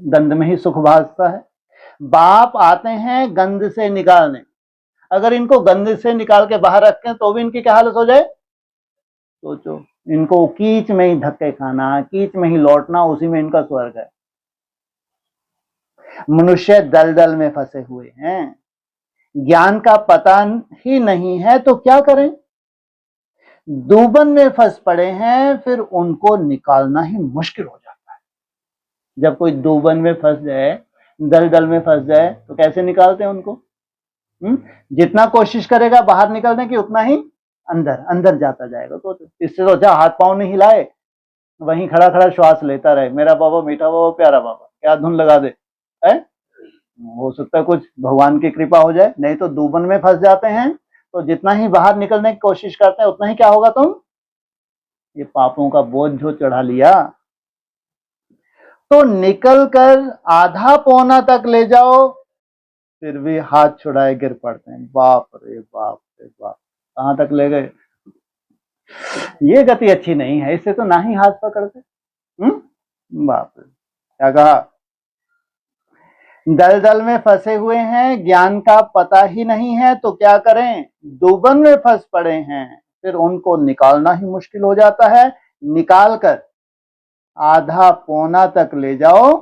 गंध में ही सुख भासता है। बाप आते हैं गंध से निकालने, अगर इनको गंध से निकाल के बाहर रखें तो भी इनकी क्या हालत हो जाए, सोचो। इनको कीच में ही धक्के खाना, कीच में ही लौटना, उसी में इनका स्वर्ग है। मनुष्य दलदल में फंसे हुए हैं, ज्ञान का पता ही नहीं है तो क्या करें, दूबन में फंस पड़े हैं, फिर उनको निकालना ही मुश्किल हो जाता है। जब कोई दूबन में फंस जाए, दलदल में फंस जाए, तो कैसे निकालते हैं उनको, जितना कोशिश करेगा बाहर निकलने की उतना ही अंदर अंदर जाता जाएगा। तो इससे तो अच्छा हाथ पांव नहीं हिलाए, वहीं खड़ा खड़ा श्वास लेता रहे, मेरा बाबा मीठा बाबा प्यारा बाबा, क्या धुन लगा दे, है? हो सकता है कुछ भगवान की कृपा हो जाए। नहीं तो दूबन में फंस जाते हैं, तो जितना ही बाहर निकलने की कोशिश करते हैं उतना ही क्या होगा, तुम ये पापों का बोझ जो चढ़ा लिया। तो निकल कर आधा पौना तक ले जाओ, फिर भी हाथ छुड़ाए गिर पड़ते हैं। बाप रे बाप रे बाप, कहां तक ले गए, ये गति अच्छी नहीं है, इससे तो ना ही हाथ पकड़ते। बाप रे, क्या कहा, दलदल में फंसे हुए हैं, ज्ञान का पता ही नहीं है तो क्या करें, डूबन में फंस पड़े हैं, फिर उनको निकालना ही मुश्किल हो जाता है। निकाल कर आधा पौना तक ले जाओ,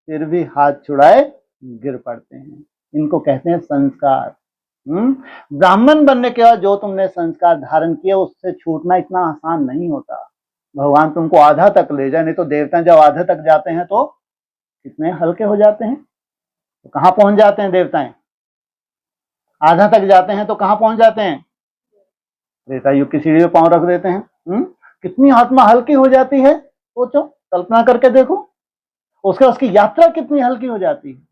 फिर भी हाथ छुड़ाए गिर पड़ते हैं। इनको कहते हैं संस्कार। ब्राह्मण बनने के बाद जो तुमने संस्कार धारण किए उससे छूटना इतना आसान नहीं होता। भगवान तुमको आधा तक ले जाए, नहीं तो देवता जब आधा तक जाते हैं तो कितने हल्के हो जाते हैं। तो कहां पहुंच जाते हैं देवताएं, आधा तक जाते हैं तो कहां पहुंच जाते हैं, त्रेता युग की सीढ़ी पे पांव रख देते हैं। कितनी आत्मा हल्की हो जाती है, सोचो, कल्पना करके देखो, उसकी यात्रा कितनी हल्की हो जाती है।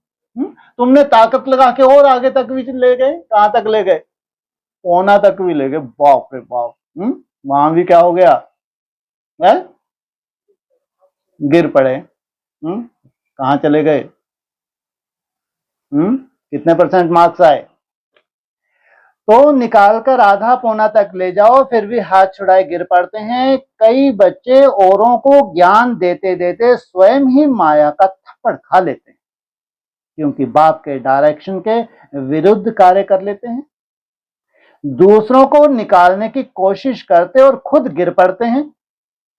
तुमने ताकत लगा के और आगे तक भी ले गए, कहां तक ले गए, पौना तक भी ले गए, बाप रे बाप। वहां भी क्या हो गया है? गिर पड़े। कहां चले गए, कितने % मार्क्स आए। तो निकालकर आधा पौना तक ले जाओ, फिर भी हाथ छुड़ाए गिर पड़ते हैं। कई बच्चे औरों को ज्ञान देते देते स्वयं ही माया का थप्पड़ खा लेते हैं, क्योंकि बाप के डायरेक्शन के विरुद्ध कार्य कर लेते हैं। दूसरों को निकालने की कोशिश करते और खुद गिर पड़ते हैं,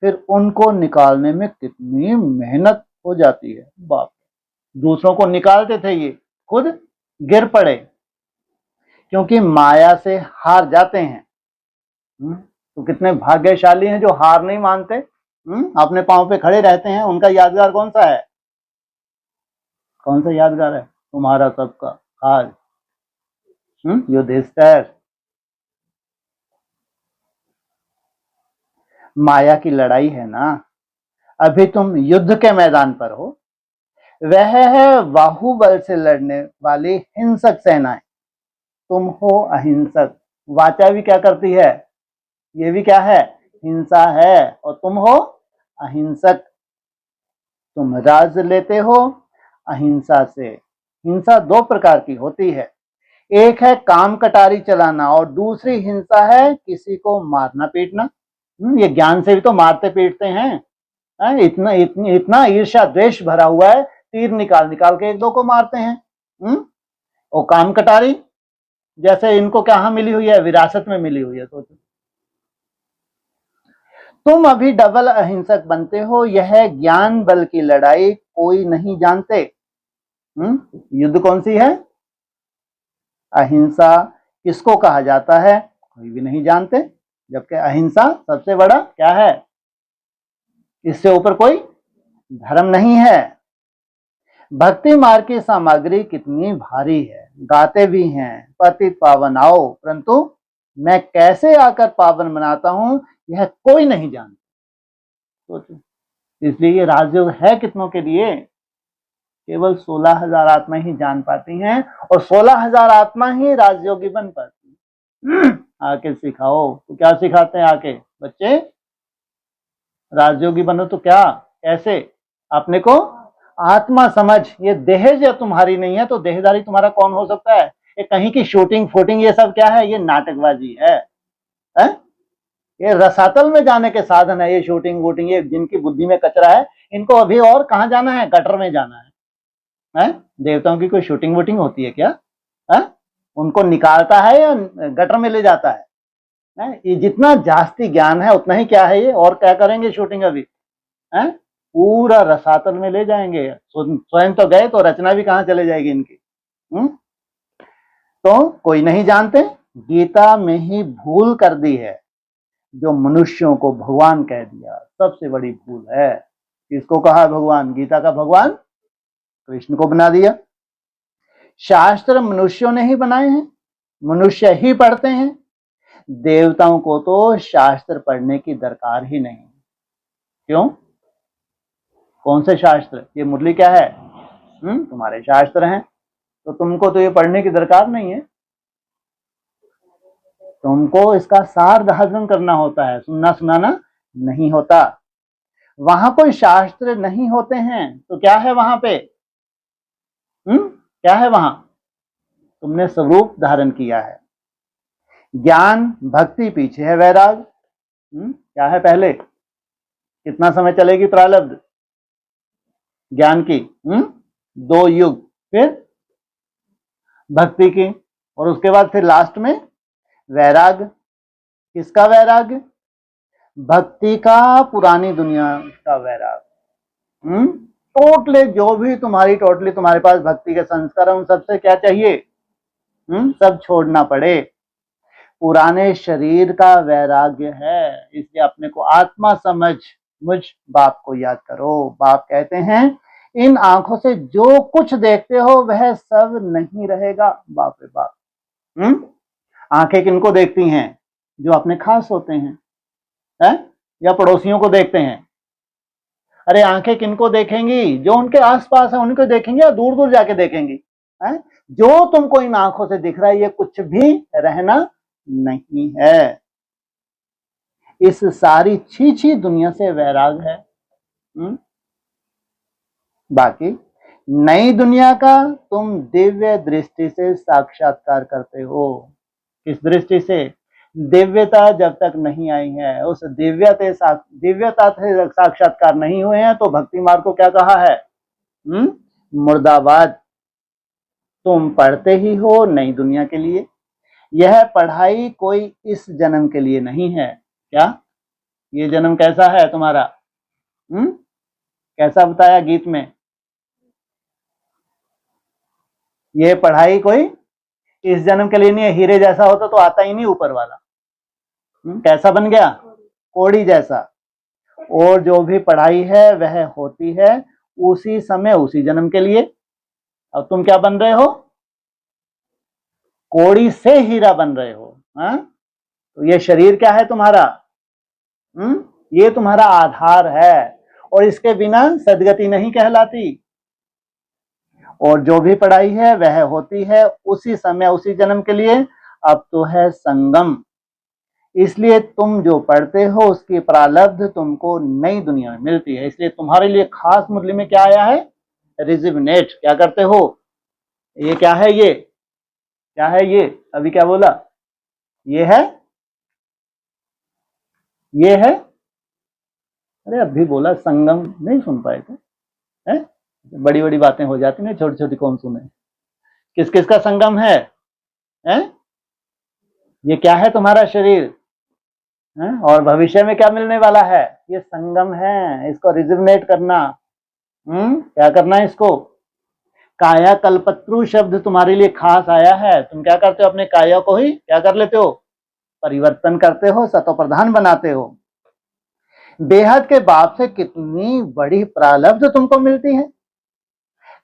फिर उनको निकालने में कितनी मेहनत हो जाती है। बाप, दूसरों को निकालते थे, ये खुद गिर पड़े, क्योंकि माया से हार जाते हैं। तो कितने भाग्यशाली हैं जो हार नहीं मानते, अपने पांव पे खड़े रहते हैं। उनका यादगार कौन सा है, कौन सा यादगार है तुम्हारा सबका आज, युधिष्ठिर। माया की लड़ाई है ना, अभी तुम युद्ध के मैदान पर हो, वह है बाहुबल से लड़ने वाली हिंसक सेनाएं, तुम हो अहिंसक। वाचा भी क्या करती है, ये भी क्या है, हिंसा है, और तुम हो अहिंसक। तुम राज लेते हो अहिंसा से। हिंसा 2 प्रकार की होती है, एक है काम कटारी चलाना और दूसरी हिंसा है किसी को मारना पीटना। ये ज्ञान से भी तो मारते पीटते हैं। इतना ईर्ष्या द्वेष भरा हुआ है, तीर निकाल निकाल के 1-2 को मारते हैं। और काम कटारी जैसे इनको क्या मिली हुई है, विरासत में मिली हुई है। सोचो, तुम अभी डबल अहिंसक बनते हो। यह ज्ञान बल की लड़ाई कोई नहीं जानते। युद्ध कौन सी है, अहिंसा किसको कहा जाता है, कोई भी नहीं जानते, जबकि अहिंसा सबसे बड़ा क्या है, इससे ऊपर कोई धर्म नहीं है। भक्ति मार्ग की सामग्री कितनी भारी है, गाते भी हैं पतित पावन आओ, परंतु मैं कैसे आकर पावन बनाता हूं यह कोई नहीं जानता। सोचो, इसलिए ये राजयोग है कितनों के लिए? केवल 16,000 आत्मा ही जान पाती हैं, और 16,000 आत्मा ही राजयोगी बन पाती। आके सिखाओ तो क्या सिखाते हैं आके बच्चे? राजयोगी बनो तो क्या, कैसे? अपने को आत्मा समझ, ये देह जो तुम्हारी नहीं है तो देहदारी तुम्हारा कौन हो सकता है? ये कहीं की शूटिंग फूटिंग ये सब क्या है? ये नाटकबाजी है, है? ये रसातल में जाने के साधन है, ये शूटिंग वूटिंग, ये जिनकी बुद्धि में कचरा है इनको अभी और कहाँ जाना है? गटर में जाना है? देवताओं की कोई शूटिंग वूटिंग होती है क्या? है? उनको निकालता है या गटर में ले जाता है? ये जितना जास्ती ज्ञान है उतना ही क्या है ये, और क्या करेंगे शूटिंग अभी? है? पूरा रसातल में ले जाएंगे, स्वयं तो गए तो रचना भी कहाँ चले जाएगी इनकी। तो कोई नहीं जानते, गीता में ही भूल कर दी है जो मनुष्यों को भगवान कह दिया, सबसे बड़ी भूल है। किसको कहा भगवान? गीता का भगवान कृष्ण को बना दिया। शास्त्र मनुष्यों ने ही बनाए हैं, मनुष्य ही पढ़ते हैं, देवताओं को तो शास्त्र पढ़ने की दरकार ही नहीं। क्यों? कौन से शास्त्र? ये मुरली क्या है? तुम्हारे शास्त्र हैं, तो तुमको तो ये पढ़ने की दरकार नहीं है। तुमको इसका सार धारण करना होता है, सुनना सुनाना नहीं होता। वहां कोई शास्त्र नहीं होते हैं तो क्या है वहां पे? क्या है वहां? तुमने स्वरूप धारण किया है। ज्ञान भक्ति पीछे है वैराग। क्या है पहले? कितना समय चलेगी प्रारब्ध ज्ञान की? 2 युग, फिर भक्ति की, और उसके बाद फिर लास्ट में वैराग। किसका वैराग? भक्ति का, पुरानी दुनिया का वैराग। टोटली जो भी तुम्हारे पास भक्ति के संस्कार है उन सबसे क्या चाहिए? सब छोड़ना पड़े। पुराने शरीर का वैराग्य है, इसलिए अपने को आत्मा समझ मुझ बाप को याद करो। बाप कहते हैं इन आंखों से जो कुछ देखते हो वह सब नहीं रहेगा। बाप रे बाप। आंखें किनको देखती हैं? जो अपने खास होते हैं, है? या पड़ोसियों को देखते हैं? अरे आंखें किनको देखेंगी? जो उनके आसपास है उनको देखेंगे, या दूर दूर जाके देखेंगी? है? जो तुमको इन आंखों से दिख रहा है ये कुछ भी रहना नहीं है। इस सारी छीछी दुनिया से वैराग है। बाकी नई दुनिया का तुम दिव्य दृष्टि से साक्षात्कार करते हो। किस दृष्टि से? दिव्यता जब तक नहीं आई है, उस दिव्यता से साक्षात्कार नहीं हुए हैं तो भक्ति मार्ग को क्या कहा है? मुर्दाबाद। तुम पढ़ते ही हो नई दुनिया के लिए। यह पढ़ाई कोई इस जन्म के लिए नहीं है। क्या ये जन्म कैसा है तुम्हारा? कैसा बताया गीत में? ये पढ़ाई कोई इस जन्म के लिए नहीं है। हीरे जैसा होता तो आता ही नहीं ऊपर वाला। कैसा बन गया? कोड़ी जैसा। और जो भी पढ़ाई है वह होती है उसी समय उसी जन्म के लिए। अब तुम क्या बन रहे हो? कोड़ी से हीरा बन रहे हो। तो ये शरीर क्या है तुम्हारा? ये तुम्हारा आधार है, और इसके बिना सदगति नहीं कहलाती। और जो भी पढ़ाई है वह होती है उसी समय उसी जन्म के लिए। अब तो है संगम, इसलिए तुम जो पढ़ते हो उसकी प्रारब्ध तुमको नई दुनिया में मिलती है। इसलिए तुम्हारे लिए खास मुरली में क्या आया है? रिजिवनेट। क्या करते हो? ये क्या है? ये क्या है? ये अभी क्या बोला? ये है, ये है। अरे अभी बोला संगम, नहीं सुन पाए थे? है? बड़ी बड़ी बातें हो जाती ना, छोटी छोटी कौन सुने? किस किस का संगम है? ये क्या है? तुम्हारा शरीर। और भविष्य में क्या मिलने वाला है? ये संगम है, इसको रिजिवनेट करना। क्या करना है इसको? काया कल्पत्रु शब्द तुम्हारे लिए खास आया है। तुम क्या करते हो? अपने काया को ही क्या कर लेते हो? परिवर्तन करते हो, सतो प्रधान बनाते हो। बेहद के बाप से कितनी बड़ी प्रारब्ध तुमको मिलती है।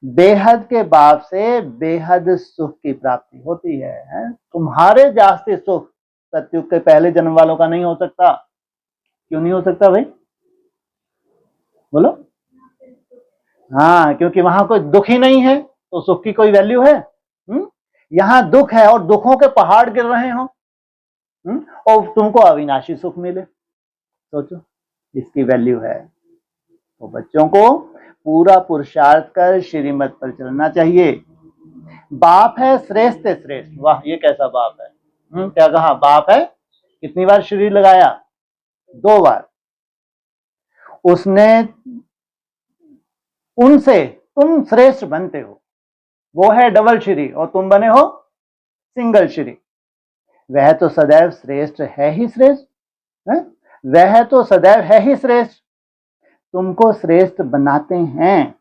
बेहद के बाप से बेहद सुख की प्राप्ति होती है? तुम्हारे जास्ती सुख सतयुग के पहले जन्म वालों का नहीं हो सकता। क्यों नहीं हो सकता भाई, बोलो? हाँ, क्योंकि वहां कोई दुख ही नहीं है, तो सुख की कोई वैल्यू है? यहां दुख है और दुखों के पहाड़ गिर रहे हो, और तुमको अविनाशी सुख मिले, सोचो इसकी वैल्यू है। तो बच्चों को पूरा पुरुषार्थ कर श्रीमत पर चलना चाहिए। बाप है श्रेष्ठ श्रेष्ठ, वाह ये कैसा बाप है। क्या कहा? बाप है, कितनी बार श्री लगाया? 2 बार। उसने उनसे तुम श्रेष्ठ बनते हो, वो है डबल श्री और तुम बने हो सिंगल श्री। वह तो सदैव श्रेष्ठ है ही श्रेष्ठ, वह तो सदैव है ही श्रेष्ठ, तुमको श्रेष्ठ बनाते हैं।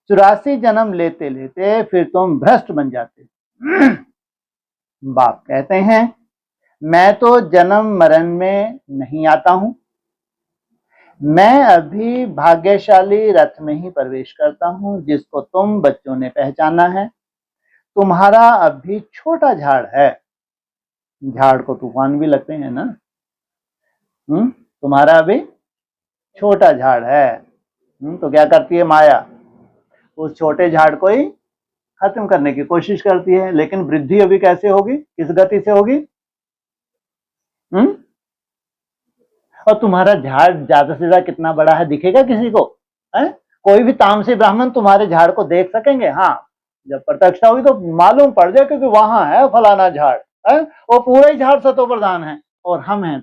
84 जन्म लेते लेते फिर तुम भ्रष्ट बन जाते। बाप कहते हैं मैं तो जन्म मरण में नहीं आता हूं, मैं अभी भाग्यशाली रथ में ही प्रवेश करता हूं जिसको तुम बच्चों ने पहचाना है। तुम्हारा अभी छोटा झाड़ है, झाड़ को तूफान भी लगते हैं ना। तुम्हारा अभी छोटा झाड़ है, तो क्या करती है माया? उस छोटे झाड़ को ही खत्म करने की कोशिश करती है। लेकिन वृद्धि अभी कैसे होगी, किस गति से होगी? और तुम्हारा झाड़ ज्यादा से ज्यादा कितना बड़ा है दिखेगा किसी को? कोई भी तामसी ब्राह्मण तुम्हारे झाड़ को देख सकेंगे? हाँ, जब प्रत्यक्षता होगी तो मालूम पड़ जाए क्योंकि वहां है फलाना झाड़, वो पूरा ही झाड़ सतो प्रधान है और हम हैं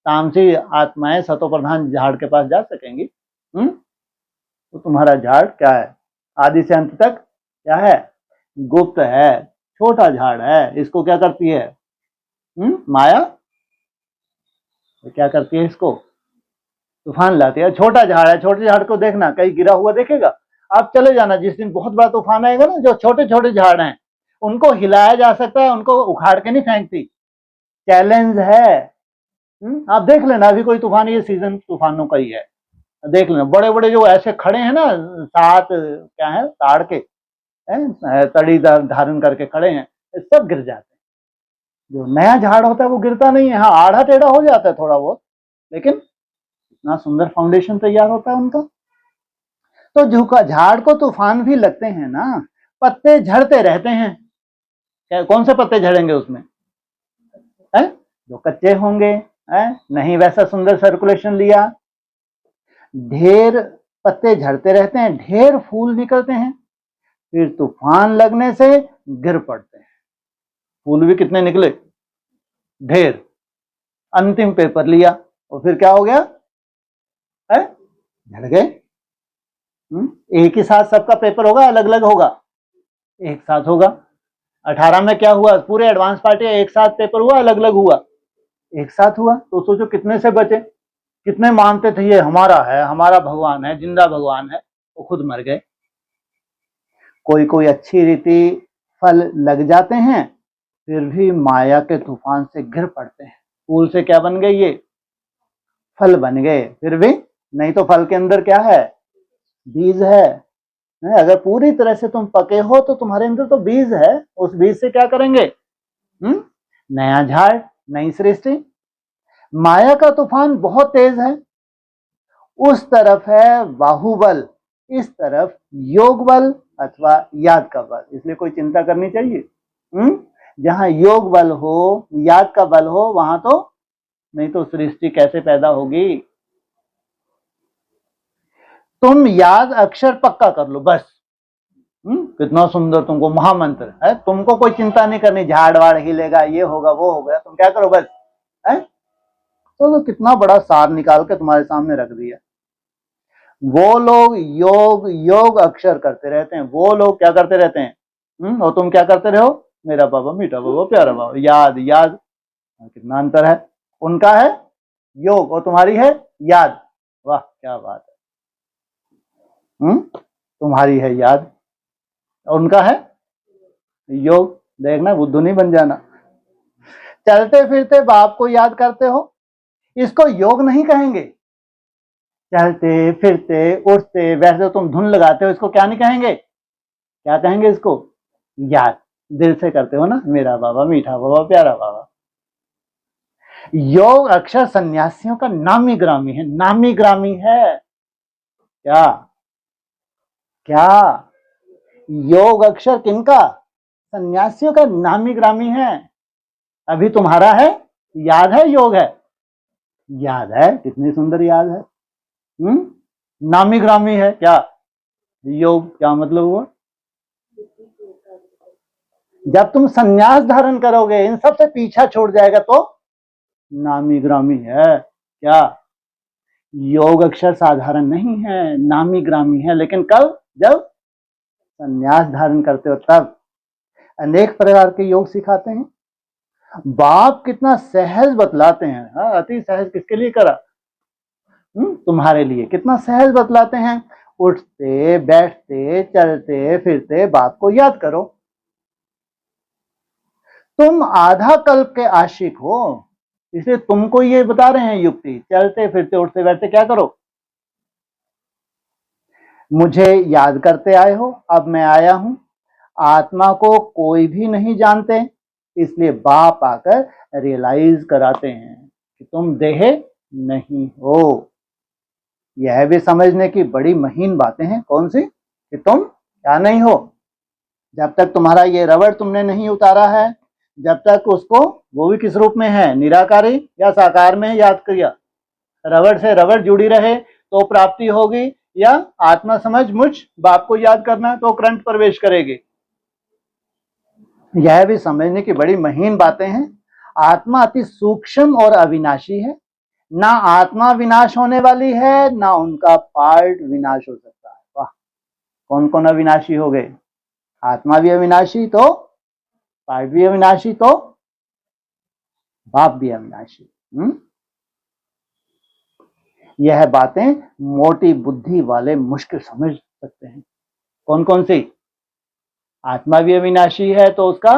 तामसी आत्माएं सतो प्रधान झाड़ के पास जा सकेंगी? तो तुम्हारा झाड़ क्या है? आदि से अंत तक क्या है? गुप्त है, छोटा झाड़ है। इसको क्या करती है माया? तो क्या करती है? इसको तूफान लाती है। छोटा झाड़ है, छोटे झाड़ को देखना कहीं गिरा हुआ देखेगा? आप चले जाना, जिस दिन बहुत बड़ा तूफान आएगा ना, जो छोटे छोटे झाड़ हैं उनको हिलाया जा सकता है, उनको उखाड़ के नहीं फेंकती। चैलेंज है। आप देख लेना, अभी कोई तूफान, ये सीजन तूफानों का ही है, देख लेना। बड़े बड़े जो ऐसे खड़े हैं ना, 7 क्या है ताड़ के तड़ी धारण करके खड़े हैं, सब गिर जाते हैं। जो नया झाड़ होता है वो गिरता नहीं है, हाँ आड़ा टेढ़ा हो जाता है थोड़ा बहुत, लेकिन इतना सुंदर फाउंडेशन तैयार होता है उनका। तो झुका झाड़ को तूफान भी लगते हैं ना, पत्ते झड़ते रहते हैं। कौन से पत्ते झड़ेंगे उसमें? जो कच्चे होंगे, नहीं वैसा सुंदर सर्कुलेशन लिया, ढेर पत्ते झड़ते रहते हैं, ढेर फूल निकलते हैं, फिर तूफान लगने से गिर पड़ते हैं। फूल भी कितने निकले? ढेर। अंतिम पेपर लिया और फिर क्या हो गया? झड़ गए। एक ही साथ सबका पेपर होगा, अलग अलग होगा? एक साथ होगा। 18 में क्या हुआ? पूरे एडवांस पार्टी एक साथ पेपर हुआ, अलग अलग हुआ? एक साथ हुआ। तो सोचो कितने से बचे? कितने मानते थे ये हमारा है, हमारा भगवान है, जिंदा भगवान है, वो खुद मर गए। कोई कोई अच्छी रीति फल लग जाते हैं, फिर भी माया के तूफान से गिर पड़ते हैं। फूल से क्या बन गए? ये फल बन गए, फिर भी नहीं तो फल के अंदर क्या है? बीज है। अगर पूरी तरह से तुम पके हो तो तुम्हारे अंदर तो बीज है, उस बीज से क्या करेंगे? नया झाड़, नई सृष्टि। माया का तूफान बहुत तेज है, उस तरफ है बाहुबल, इस तरफ योग बल अथवा याद का बल, इसलिए कोई चिंता करनी चाहिए? जहां योग बल हो, याद का बल हो, वहां तो नहीं तो सृष्टि कैसे पैदा होगी? तुम याद अक्षर पक्का कर लो बस। कितना सुंदर तुमको महामंत्र है, तुमको कोई चिंता नहीं करनी, झाड़ वाड़ हिलेगा, ये होगा वो होगा, तुम क्या करो बस है। तो कितना बड़ा सार निकाल के तुम्हारे सामने रख दिया। वो लोग योग योग अक्षर करते रहते हैं, वो लोग क्या करते रहते हैं, और तुम क्या करते रहो? मेरा बाबा, मीठा बाबा, प्यारा बाबा, याद याद। कितना अंतर है? उनका है योग और तुम्हारी है याद। वाह क्या बात है। तुम्हारी है याद और उनका है योग। देखना बुद्धू नहीं बन जाना। चलते फिरते बाप को याद करते हो, इसको योग नहीं कहेंगे, चलते फिरते उठते बैठते तुम धुन लगाते हो, इसको क्या नहीं कहेंगे? क्या कहेंगे इसको? याद। दिल से करते हो ना, मेरा बाबा, मीठा बाबा, प्यारा बाबा। योग अक्षर सन्यासियों का नामी ग्रामी है, नामी ग्रामी है। क्या क्या योग अक्षर किनका? सन्यासियों का नामी ग्रामी है। अभी तुम्हारा है? याद है? योग है? याद है। कितनी सुंदर याद है। नामी ग्रामी है। क्या योग क्या मतलब हुआ? जब तुम सन्यास धारण करोगे, इन सब से पीछा छोड़ जाएगा तो नामी ग्रामी है। क्या योग अक्षर साधारण नहीं है, नामी ग्रामी है। लेकिन कब? जब सन्यास धारण करते हो तब। अनेक प्रकार के योग सिखाते हैं। बाप कितना सहज बतलाते हैं। हाँ, अति सहज किसके लिए करा? तुम्हारे लिए। कितना सहज बतलाते हैं। उठते बैठते चलते फिरते बाप को याद करो। तुम आधा कल्प के आशिक हो, इसलिए तुमको ये बता रहे हैं युक्ति। चलते फिरते उठते बैठते क्या करो? मुझे याद करते आए हो, अब मैं आया हूं। आत्मा को कोई भी नहीं जानते, इसलिए बाप आकर रियलाइज कराते हैं कि तुम देह नहीं हो। यह भी समझने की बड़ी महीन बातें हैं। कौन सी? कि तुम क्या नहीं हो। जब तक तुम्हारा ये रबड़ तुमने नहीं उतारा है, जब तक उसको, वो भी किस रूप में है? निराकारी या साकार में याद किया। रबड़ से रबड़ जुड़ी रहे तो प्राप्ति होगी, या आत्मा समझ मुझ बाप को याद करना तो करंट प्रवेश करेगी। यह भी समझने की बड़ी महीन बातें हैं। आत्मा अति सूक्ष्म और अविनाशी है। ना आत्मा विनाश होने वाली है, ना उनका पार्ट विनाश हो सकता है। वाह, कौन कौन अविनाशी हो गए? आत्मा भी अविनाशी तो पार्ट भी अविनाशी तो बाप भी अविनाशी। यह बातें मोटी बुद्धि वाले मुश्किल समझ सकते हैं। कौन कौन सी? आत्मा भी अविनाशी है तो उसका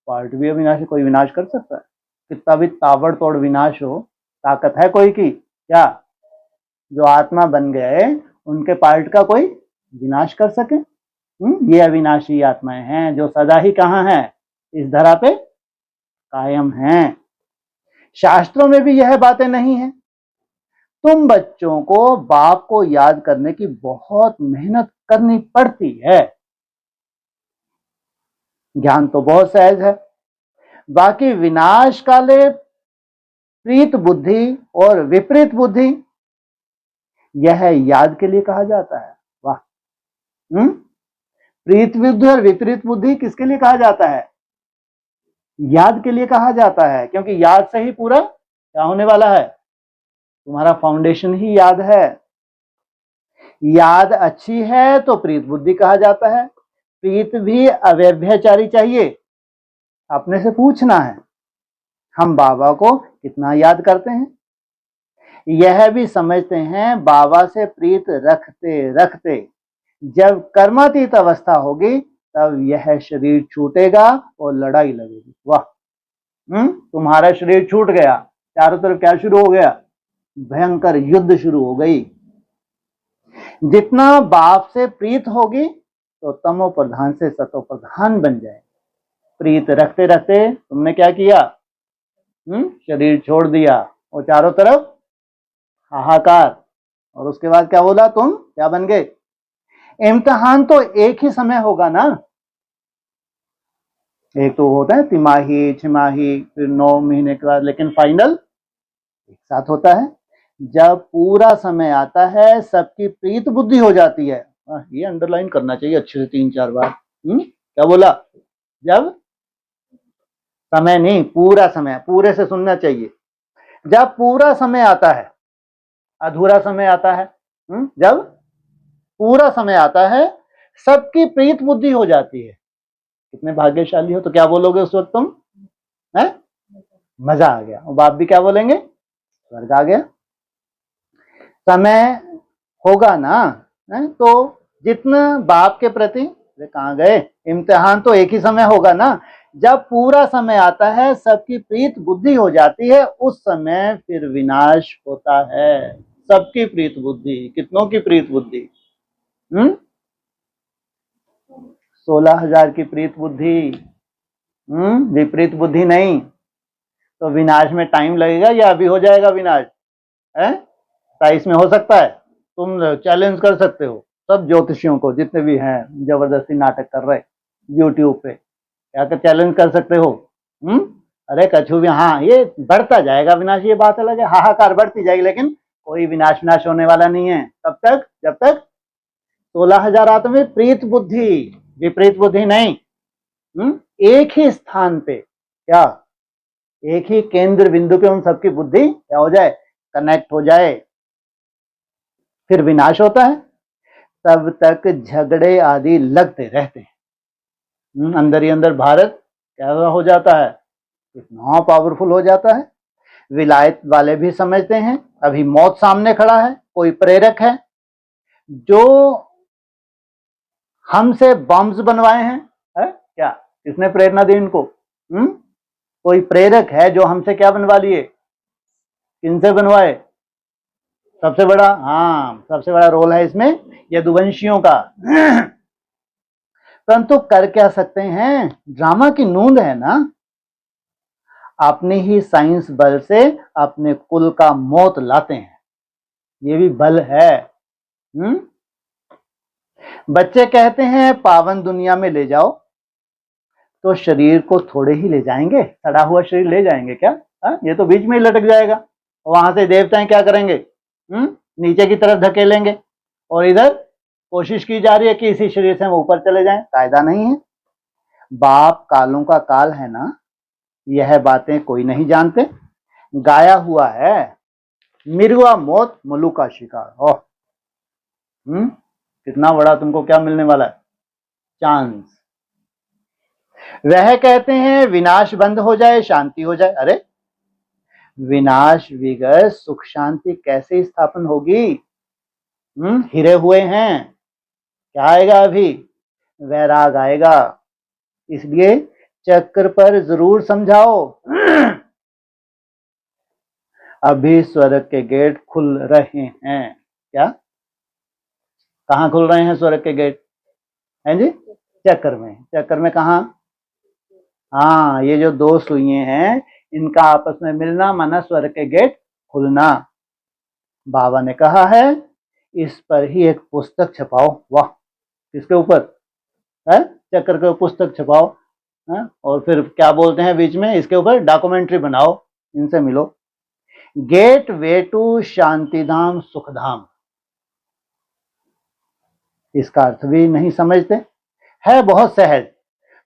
पार्ट भी अविनाशी। कोई विनाश कर सकता है? कितना भी ताबड़तोड़ विनाश हो, ताकत है कोई की? क्या जो आत्मा बन गए उनके पार्ट का कोई विनाश कर सके? ये अविनाशी आत्माएं हैं जो सदा ही कहाँ हैं? इस धरा पे कायम हैं। शास्त्रों में भी यह बातें नहीं है। तुम बच्चों को बाप को याद करने की बहुत मेहनत करनी पड़ती है। ज्ञान तो बहुत सहज है। बाकी विनाश काले प्रीत बुद्धि और विपरीत बुद्धि, यह याद के लिए कहा जाता है। वाह। प्रीत बुद्धि और विपरीत बुद्धि किसके लिए कहा जाता है? याद के लिए कहा जाता है, क्योंकि याद से ही पूरा क्या होने वाला है? तुम्हारा फाउंडेशन ही याद है। याद अच्छी है तो प्रीत बुद्धि कहा जाता है। प्रीत भी अव्यभिचारी चाहिए। अपने से पूछना है, हम बाबा को कितना याद करते हैं? यह भी समझते हैं बाबा से प्रीत रखते रखते जब कर्मातीत अवस्था होगी तब यह शरीर छूटेगा और लड़ाई लगेगी। वाह। तुम्हारा शरीर छूट गया, चारों तरफ क्या शुरू हो गया? भयंकर युद्ध शुरू हो गई। जितना बाप से प्रीत होगी तो तमो प्रधान से सतो प्रधान बन जाए। प्रीत रखते रखते तुमने क्या किया? शरीर छोड़ दिया और चारों तरफ हाहाकार। और उसके बाद क्या बोला? तुम क्या बन गए? इम्तिहान तो एक ही समय होगा ना। एक तो होता है तिमाही, छिमाही, फिर 9 महीने के बाद, लेकिन फाइनल एक साथ होता है। जब पूरा समय आता है सबकी प्रीत बुद्धि हो जाती है। ये अंडरलाइन करना चाहिए अच्छे से 3-4 बार। क्या बोला? जब समय नहीं, पूरा समय, पूरे से सुनना चाहिए। जब पूरा समय आता है, अधूरा समय आता है। जब पूरा समय आता है सबकी प्रीत बुद्धि हो जाती है। कितने भाग्यशाली हो। तो क्या बोलोगे उस वक्त तुम? है मजा आ गया। और बाप भी क्या बोलेंगे? स्वर्ग आ गया। समय होगा ना, है? तो जितना बाप के प्रति, कहाँ गए? इम्तिहान तो एक ही समय होगा ना। जब पूरा समय आता है सबकी प्रीत बुद्धि हो जाती है, उस समय फिर विनाश होता है। सबकी प्रीत बुद्धि। कितनों की प्रीत बुद्धि? 16,000 की प्रीत बुद्धि। विपरीत बुद्धि नहीं। तो विनाश में टाइम लगेगा या अभी हो जाएगा विनाश? है 27 में हो सकता है? तुम चैलेंज कर सकते हो सब ज्योतिषियों को, जितने भी हैं जबरदस्ती नाटक कर रहे यूट्यूब पे, क्या कर चैलेंज कर सकते हो? अरे कछु भी, हाँ ये बढ़ता जाएगा विनाश, ये बात अलग है, हाहाकार बढ़ती जाएगी, लेकिन कोई विनाश होने वाला नहीं है तब तक जब तक 16,000 आत्मा में प्रीत बुद्धि, विपरीत बुद्धि नहीं। एक ही स्थान पे, क्या एक ही केंद्र बिंदु पे उन सबकी बुद्धि क्या हो जाए? कनेक्ट हो जाए, फिर विनाश होता है। तब तक झगड़े आदि लगते रहते हैं। अंदर ही अंदर भारत क्या हो जाता है? इतना पावरफुल हो जाता है। विलायत वाले भी समझते हैं अभी मौत सामने खड़ा है, कोई प्रेरक है जो हमसे बॉम्ब्स बनवाए हैं, है क्या? किसने प्रेरणा दी इनको? कोई प्रेरक है जो हमसे क्या बनवा लिए? किनसे बनवाए? सबसे बड़ा, हाँ सबसे बड़ा रोल है इसमें यदुवंशियों का। परंतु कर क्या सकते हैं? ड्रामा की नूंद है ना, अपनी ही साइंस बल से अपने कुल का मौत लाते हैं, ये भी बल है। बच्चे कहते हैं पावन दुनिया में ले जाओ, तो शरीर को थोड़े ही ले जाएंगे, सड़ा हुआ शरीर ले जाएंगे क्या? ये तो बीच में ही लटक जाएगा। वहां से देवताएं क्या करेंगे? नीचे की तरफ धकेलेंगे, और इधर कोशिश की जा रही है कि इसी शरीर से हम ऊपर चले जाएं। कायदा नहीं है। बाप कालों का काल है ना, यह बातें कोई नहीं जानते। गाया हुआ है, मिर्वा मौत मुलू का शिकार। ओह कितना बड़ा तुमको क्या मिलने वाला है? चांस। वह कहते हैं विनाश बंद हो जाए, शांति हो जाए। अरे विनाश विगत सुख शांति कैसे स्थापन होगी? हिरे हुए हैं, क्या आएगा? अभी वैराग आएगा। इसलिए चक्र पर जरूर समझाओ। अभी स्वर्ग के गेट खुल रहे हैं। क्या? कहाँ खुल रहे हैं स्वर्ग के गेट? हैं जी? चक्र में। चक्र में कहाँ? हाँ, ये जो दो सुइयां हैं इनका आपस में मिलना माना स्वर्ग के गेट खुलना। बाबा ने कहा है इस पर ही एक पुस्तक छपाओ। वाह, किसके ऊपर है? चक्र के पुस्तक छपाओ है? और फिर क्या बोलते हैं बीच में, इसके ऊपर डॉक्यूमेंट्री बनाओ, इनसे मिलो। Gateway to Shantidham Sukhdham, इसका अर्थ भी नहीं समझते। है बहुत सहज,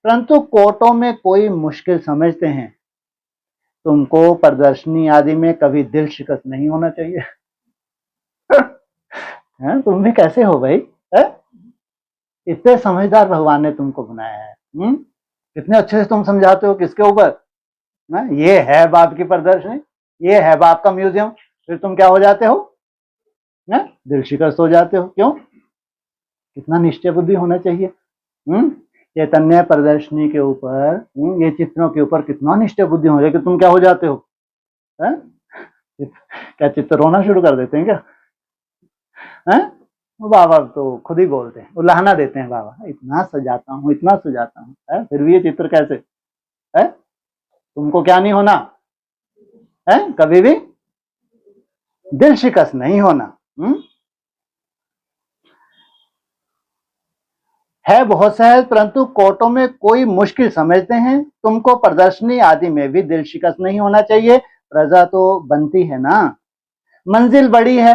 परंतु कोर्टों में कोई मुश्किल समझते हैं। तुमको प्रदर्शनी आदि में कभी दिल शिकस्त नहीं होना चाहिए। है? तुम भी कैसे हो भाई? है? इतने समझदार भगवान ने तुमको बनाया है। कितने अच्छे से तुम समझाते हो। किसके ऊपर? ये है बाप की प्रदर्शनी, ये है बाप का म्यूजियम, फिर तुम क्या हो जाते हो? दिल शिकस्त हो जाते हो। क्यों? कितना निश्चय बुद्धि होना चाहिए। चैतन्य प्रदर्शनी के ऊपर, ये चित्रों के ऊपर कितना निश्चय बुद्धि हो जाए कि तुम क्या हो जाते हो? क्या चित्र रोना शुरू कर देते हैं क्या? बाबा तो खुद ही बोलते हैं, उल्लाहना देते हैं, बाबा इतना सजाता हूँ इतना सजाता हूँ, फिर भी ये चित्र कैसे है? तुमको क्या नहीं होना है? कभी भी दिल शिकस्त नहीं होना। है बहुत सहज, परंतु कोर्टों में कोई मुश्किल समझते हैं। तुमको प्रदर्शनी आदि में भी दिल शिकस्त नहीं होना चाहिए। प्रजा तो बनती है ना, मंजिल बड़ी है,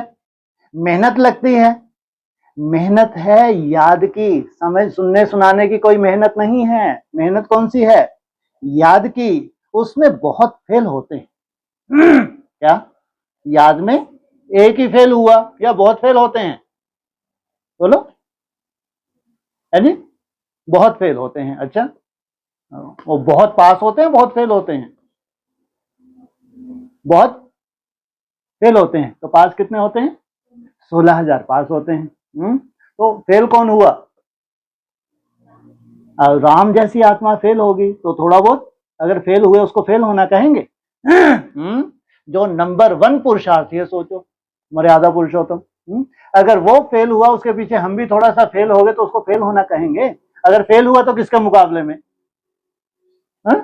मेहनत लगती है। मेहनत है याद की, समझ सुनने सुनाने की कोई मेहनत नहीं है। मेहनत कौन सी है? याद की। उसमें बहुत फेल होते हैं। क्या याद में एक ही फेल हुआ या बहुत फेल होते हैं? बोलो, है जी? बहुत फेल होते हैं। अच्छा, वो बहुत पास होते हैं, बहुत फेल होते हैं? बहुत फेल होते हैं। तो पास कितने होते हैं? 16,000 पास होते हैं। तो फेल कौन हुआ? राम जैसी आत्मा फेल होगी तो थोड़ा बहुत अगर फेल हुए उसको फेल होना कहेंगे? जो नंबर 1 पुरुषार्थी है, सोचो मर्यादा पुरुषोत्तम। अगर वो फेल हुआ, उसके पीछे हम भी थोड़ा सा फेल हो गए तो उसको फेल होना कहेंगे? अगर फेल हुआ तो किसके मुकाबले में? हा?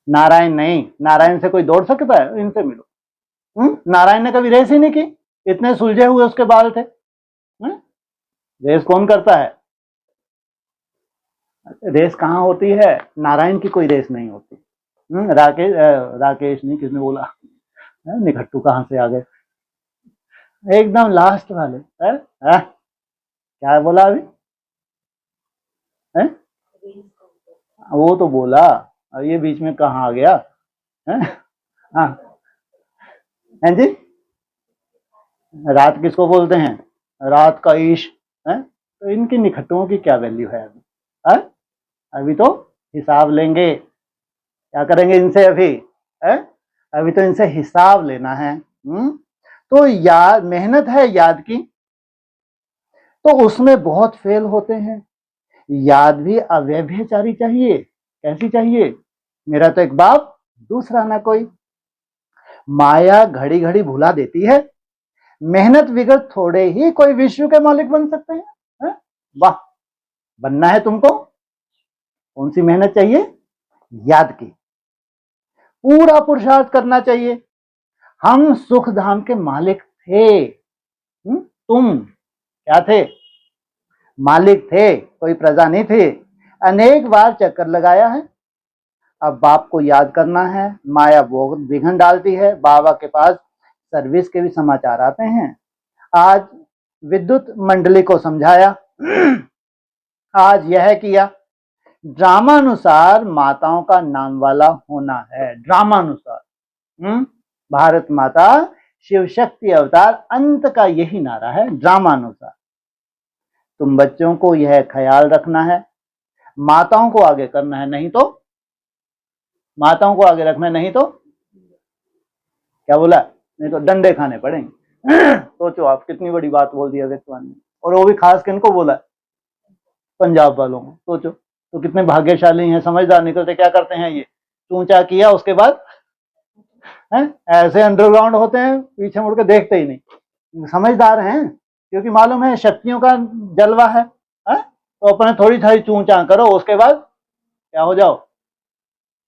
नारायण नहीं, नारायण से कोई दौड़ सकता है? इनसे मिलो। नारायण ने कभी रेस ही नहीं की, इतने सुलझे हुए उसके बाल थे। रेस कौन करता है? रेस कहाँ होती है? नारायण की कोई रेस नहीं होती। राकेश नहीं, किसने बोला? निखट्टू कहाँ से आ गए? एकदम लास्ट वाले। क्या बोला अभी? वो तो बोला, अब ये बीच में कहाँ आ गया? हाँ जी, रात किसको बोलते हैं? रात का ईश है? तो इनकी निखट्टुओं की क्या वैल्यू है अभी? है? अभी तो हिसाब लेंगे। क्या करेंगे इनसे अभी? है? अभी तो इनसे हिसाब लेना है। तो याद, मेहनत है याद की, तो उसमें बहुत फेल होते हैं। याद भी अव्यभिचारी चाहिए। कैसी चाहिए? मेरा तो एक बाप, दूसरा ना कोई। माया घड़ी घड़ी भुला देती है, मेहनत बिगड़ थोड़े ही कोई विश्व के मालिक बन सकते हैं। है? वाह, बनना है तुमको? कौन सी मेहनत चाहिए? याद की। पूरा पुरुषार्थ करना चाहिए। हम सुख धाम के मालिक थे। तुम क्या थे? मालिक थे, कोई प्रजा नहीं थी। अनेक बार चक्कर लगाया है। अब बाप को याद करना है। माया बहुत विघ्न डालती है। बाबा के पास सर्विस के भी समाचार आते हैं। आज विद्युत मंडली को समझाया, आज यह किया। ड्रामानुसार माताओं का नाम वाला होना है। ड्रामानुसार। भारत माता शिव शक्ति अवतार, अंत का यही नारा है, ड्रामानुसार। तुम बच्चों को यह ख्याल रखना है, माताओं को आगे करना है, नहीं तो माताओं को आगे रखना है, नहीं तो क्या बोला? नहीं तो डंडे खाने पड़ेंगे। सोचो आप, कितनी बड़ी बात बोल दी अगस्त्यवान ने, और वो भी खास किनको बोला? पंजाब वालों को। सोचो तो कितने भाग्यशाली हैं, समझदार निकलते। क्या करते हैं ये? ऊंचा किया, उसके बाद ऐसे अंडरग्राउंड होते हैं, पीछे मुड़ के देखते ही नहीं। समझदार हैं, क्योंकि मालूम है शक्तियों का जलवा है। तो अपने थोड़ी थोड़ी चूंचा करो, उसके बाद क्या हो जाओ।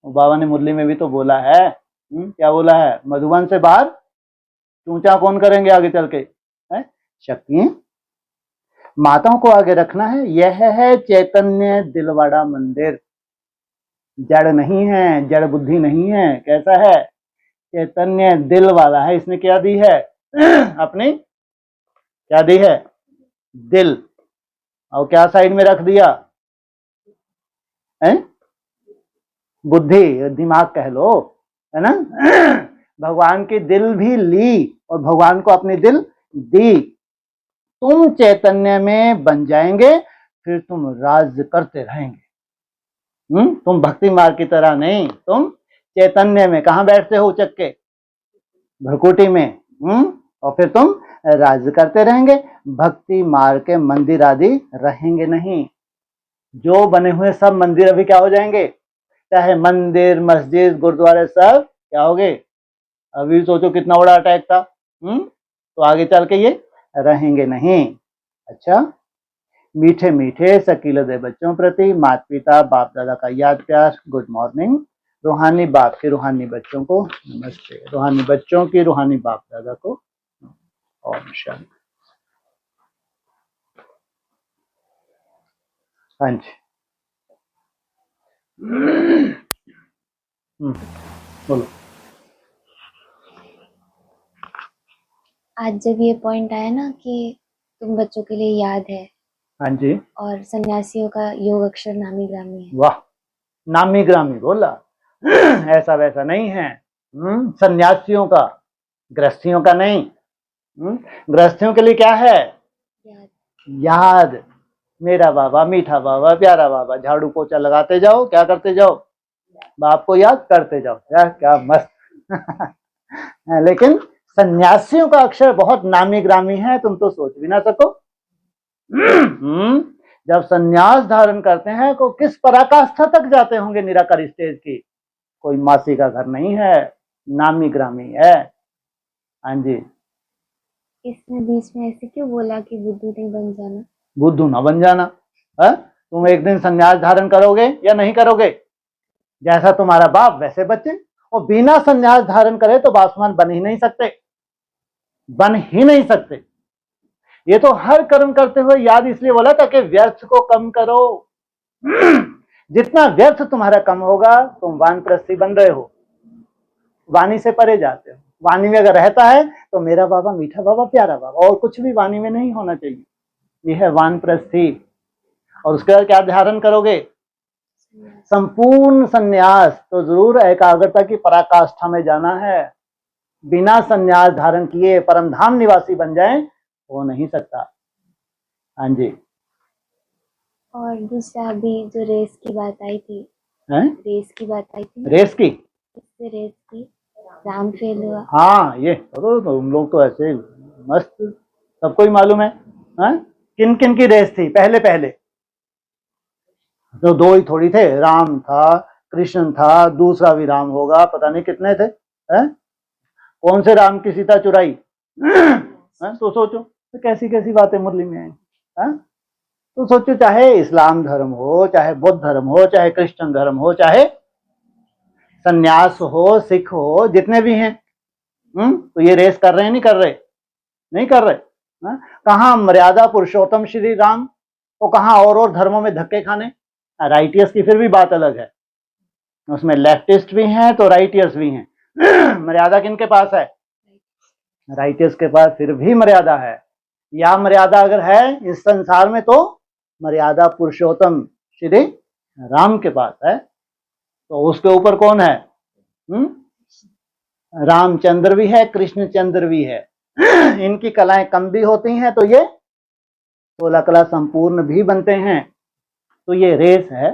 बाबा ने मुरली में भी तो बोला है। क्या बोला है? मधुबन से बाहर चूंचा कौन करेंगे आगे चल के? शक्ति। माताओं को आगे रखना है। यह है चैतन्य दिलवाड़ा मंदिर। जड़ नहीं है, जड़ बुद्धि नहीं है। कैसा है? चैतन्य दिल वाला है। इसने क्या दी है? अपनी क्या दी है? दिल। और क्या साइड में रख दिया? बुद्धि, दिमाग कह लो, है ना? भगवान की दिल भी ली और भगवान को अपनी दिल दी। तुम चैतन्य में बन जाएंगे, फिर तुम राज करते रहेंगे। तुम भक्ति मार्ग की तरह नहीं, तुम चैतन्य में कहां बैठते हो? चक्के भ्रकुटी में। और फिर तुम राज करते रहेंगे। भक्ति मार्ग के मंदिर आदि रहेंगे नहीं। जो बने हुए सब मंदिर अभी क्या हो जाएंगे? चाहे मंदिर, मस्जिद, गुरुद्वारे, सब क्या हो गए? अभी सोचो कितना बड़ा अटैक था। तो आगे चल के ये रहेंगे नहीं। अच्छा, मीठे मीठे शकीलदे बच्चों प्रति माता पिता बाप दादा का याद प्यार। Good morning. रूहानी बाप के रूहानी बच्चों को नमस्ते। रूहानी बच्चों की रूहानी बाप दादा को ओम शांति। हाँ जी, बोलो। आज जब ये पॉइंट आया ना कि तुम बच्चों के लिए याद है, हाँ जी, और सन्यासियों का योग अक्षर नामी ग्रामी है। वाह, नामी ग्रामी बोला। ऐसा वैसा नहीं है। सन्यासियों का, गृहस्थियों का नहीं। गृहस्थियों के लिए क्या है? याद। याद। मेरा बाबा, मीठा बाबा, प्यारा बाबा। झाड़ू पोछा लगाते जाओ, क्या करते जाओ? बाप को याद करते जाओ। क्या मस्त। लेकिन सन्यासियों का अक्षर बहुत नामी ग्रामी है, तुम तो सोच भी ना सको। जब सन्यास धारण करते हैं तो किस पराकाष्ठा तक जाते होंगे निराकार स्टेज की। कोई मासी का घर नहीं है, नामी ग्रामी है। हाँ जी, इसने बीच में ऐसे क्यों बोला कि बुद्धू नहीं बन जाना? बुद्धू ना बन जाना है? तुम एक दिन संन्यास धारण करोगे या नहीं करोगे? जैसा तुम्हारा बाप वैसे बच्चे, और बिना संन्यास धारण करे तो बासमान बन ही नहीं सकते, बन ही नहीं सकते। ये तो हर कर्म करते हुए याद इसलिए बोला था कि व्यर्थ को कम करो। जितना व्यर्थ तुम्हारा कम होगा तुम वानप्रस्थी बन रहे हो, वाणी से परे जाते हो। वाणी में अगर रहता है तो मेरा बाबा, मीठा बाबा, प्यारा बाबा, और कुछ भी वाणी में नहीं होना चाहिए। यह है वानप्रस्थी। और उसके बाद क्या धारण करोगे? संपूर्ण संन्यास। तो जरूर एकाग्रता की पराकाष्ठा में जाना है। बिना संन्यास धारण किए परम धाम निवासी बन जाए, हो नहीं सकता। हाँ जी। और दूसरा अभी जो रेस की बात आई थी, हैं? रेस की बात आई थी, रेस की? किससे रेस की? राम फेल हुआ। हाँ, ये तो तुम लोग तो ऐसे मस्त, सबको ही मालूम है। हाँ? किन किन की रेस थी? पहले पहले तो दो ही थोड़ी थे, राम था, कृष्ण था, दूसरा भी राम होगा, पता नहीं कितने थे। हैं? कौन से राम की सीता चुराई? तो सोचो तो कैसी कैसी बातें मुरली में आई। तो सोचो, चाहे इस्लाम धर्म हो, चाहे बुद्ध धर्म हो, चाहे क्रिश्चियन धर्म हो, चाहे सन्यास हो, सिख हो, जितने भी हैं, तो ये रेस कर रहे हैं? नहीं कर रहे? नहीं कर रहे। कहाँ मर्यादा पुरुषोत्तम श्री राम, तो कहाँ और धर्मों में धक्के खाने। राइटियर्स की फिर भी बात अलग है, उसमें लेफ्टिस्ट भी हैं तो राइटियर्स भी हैं। मर्यादा किनके पास है? राइटियर्स के पास फिर भी मर्यादा है। या मर्यादा अगर है इस संसार में तो मर्यादा पुरुषोत्तम श्री राम के पास है। तो उसके ऊपर कौन है? रामचंद्र भी है, कृष्णचंद्र भी है। इनकी कलाएं कम भी होती हैं तो ये 16 कला संपूर्ण भी बनते हैं। तो ये रेस है।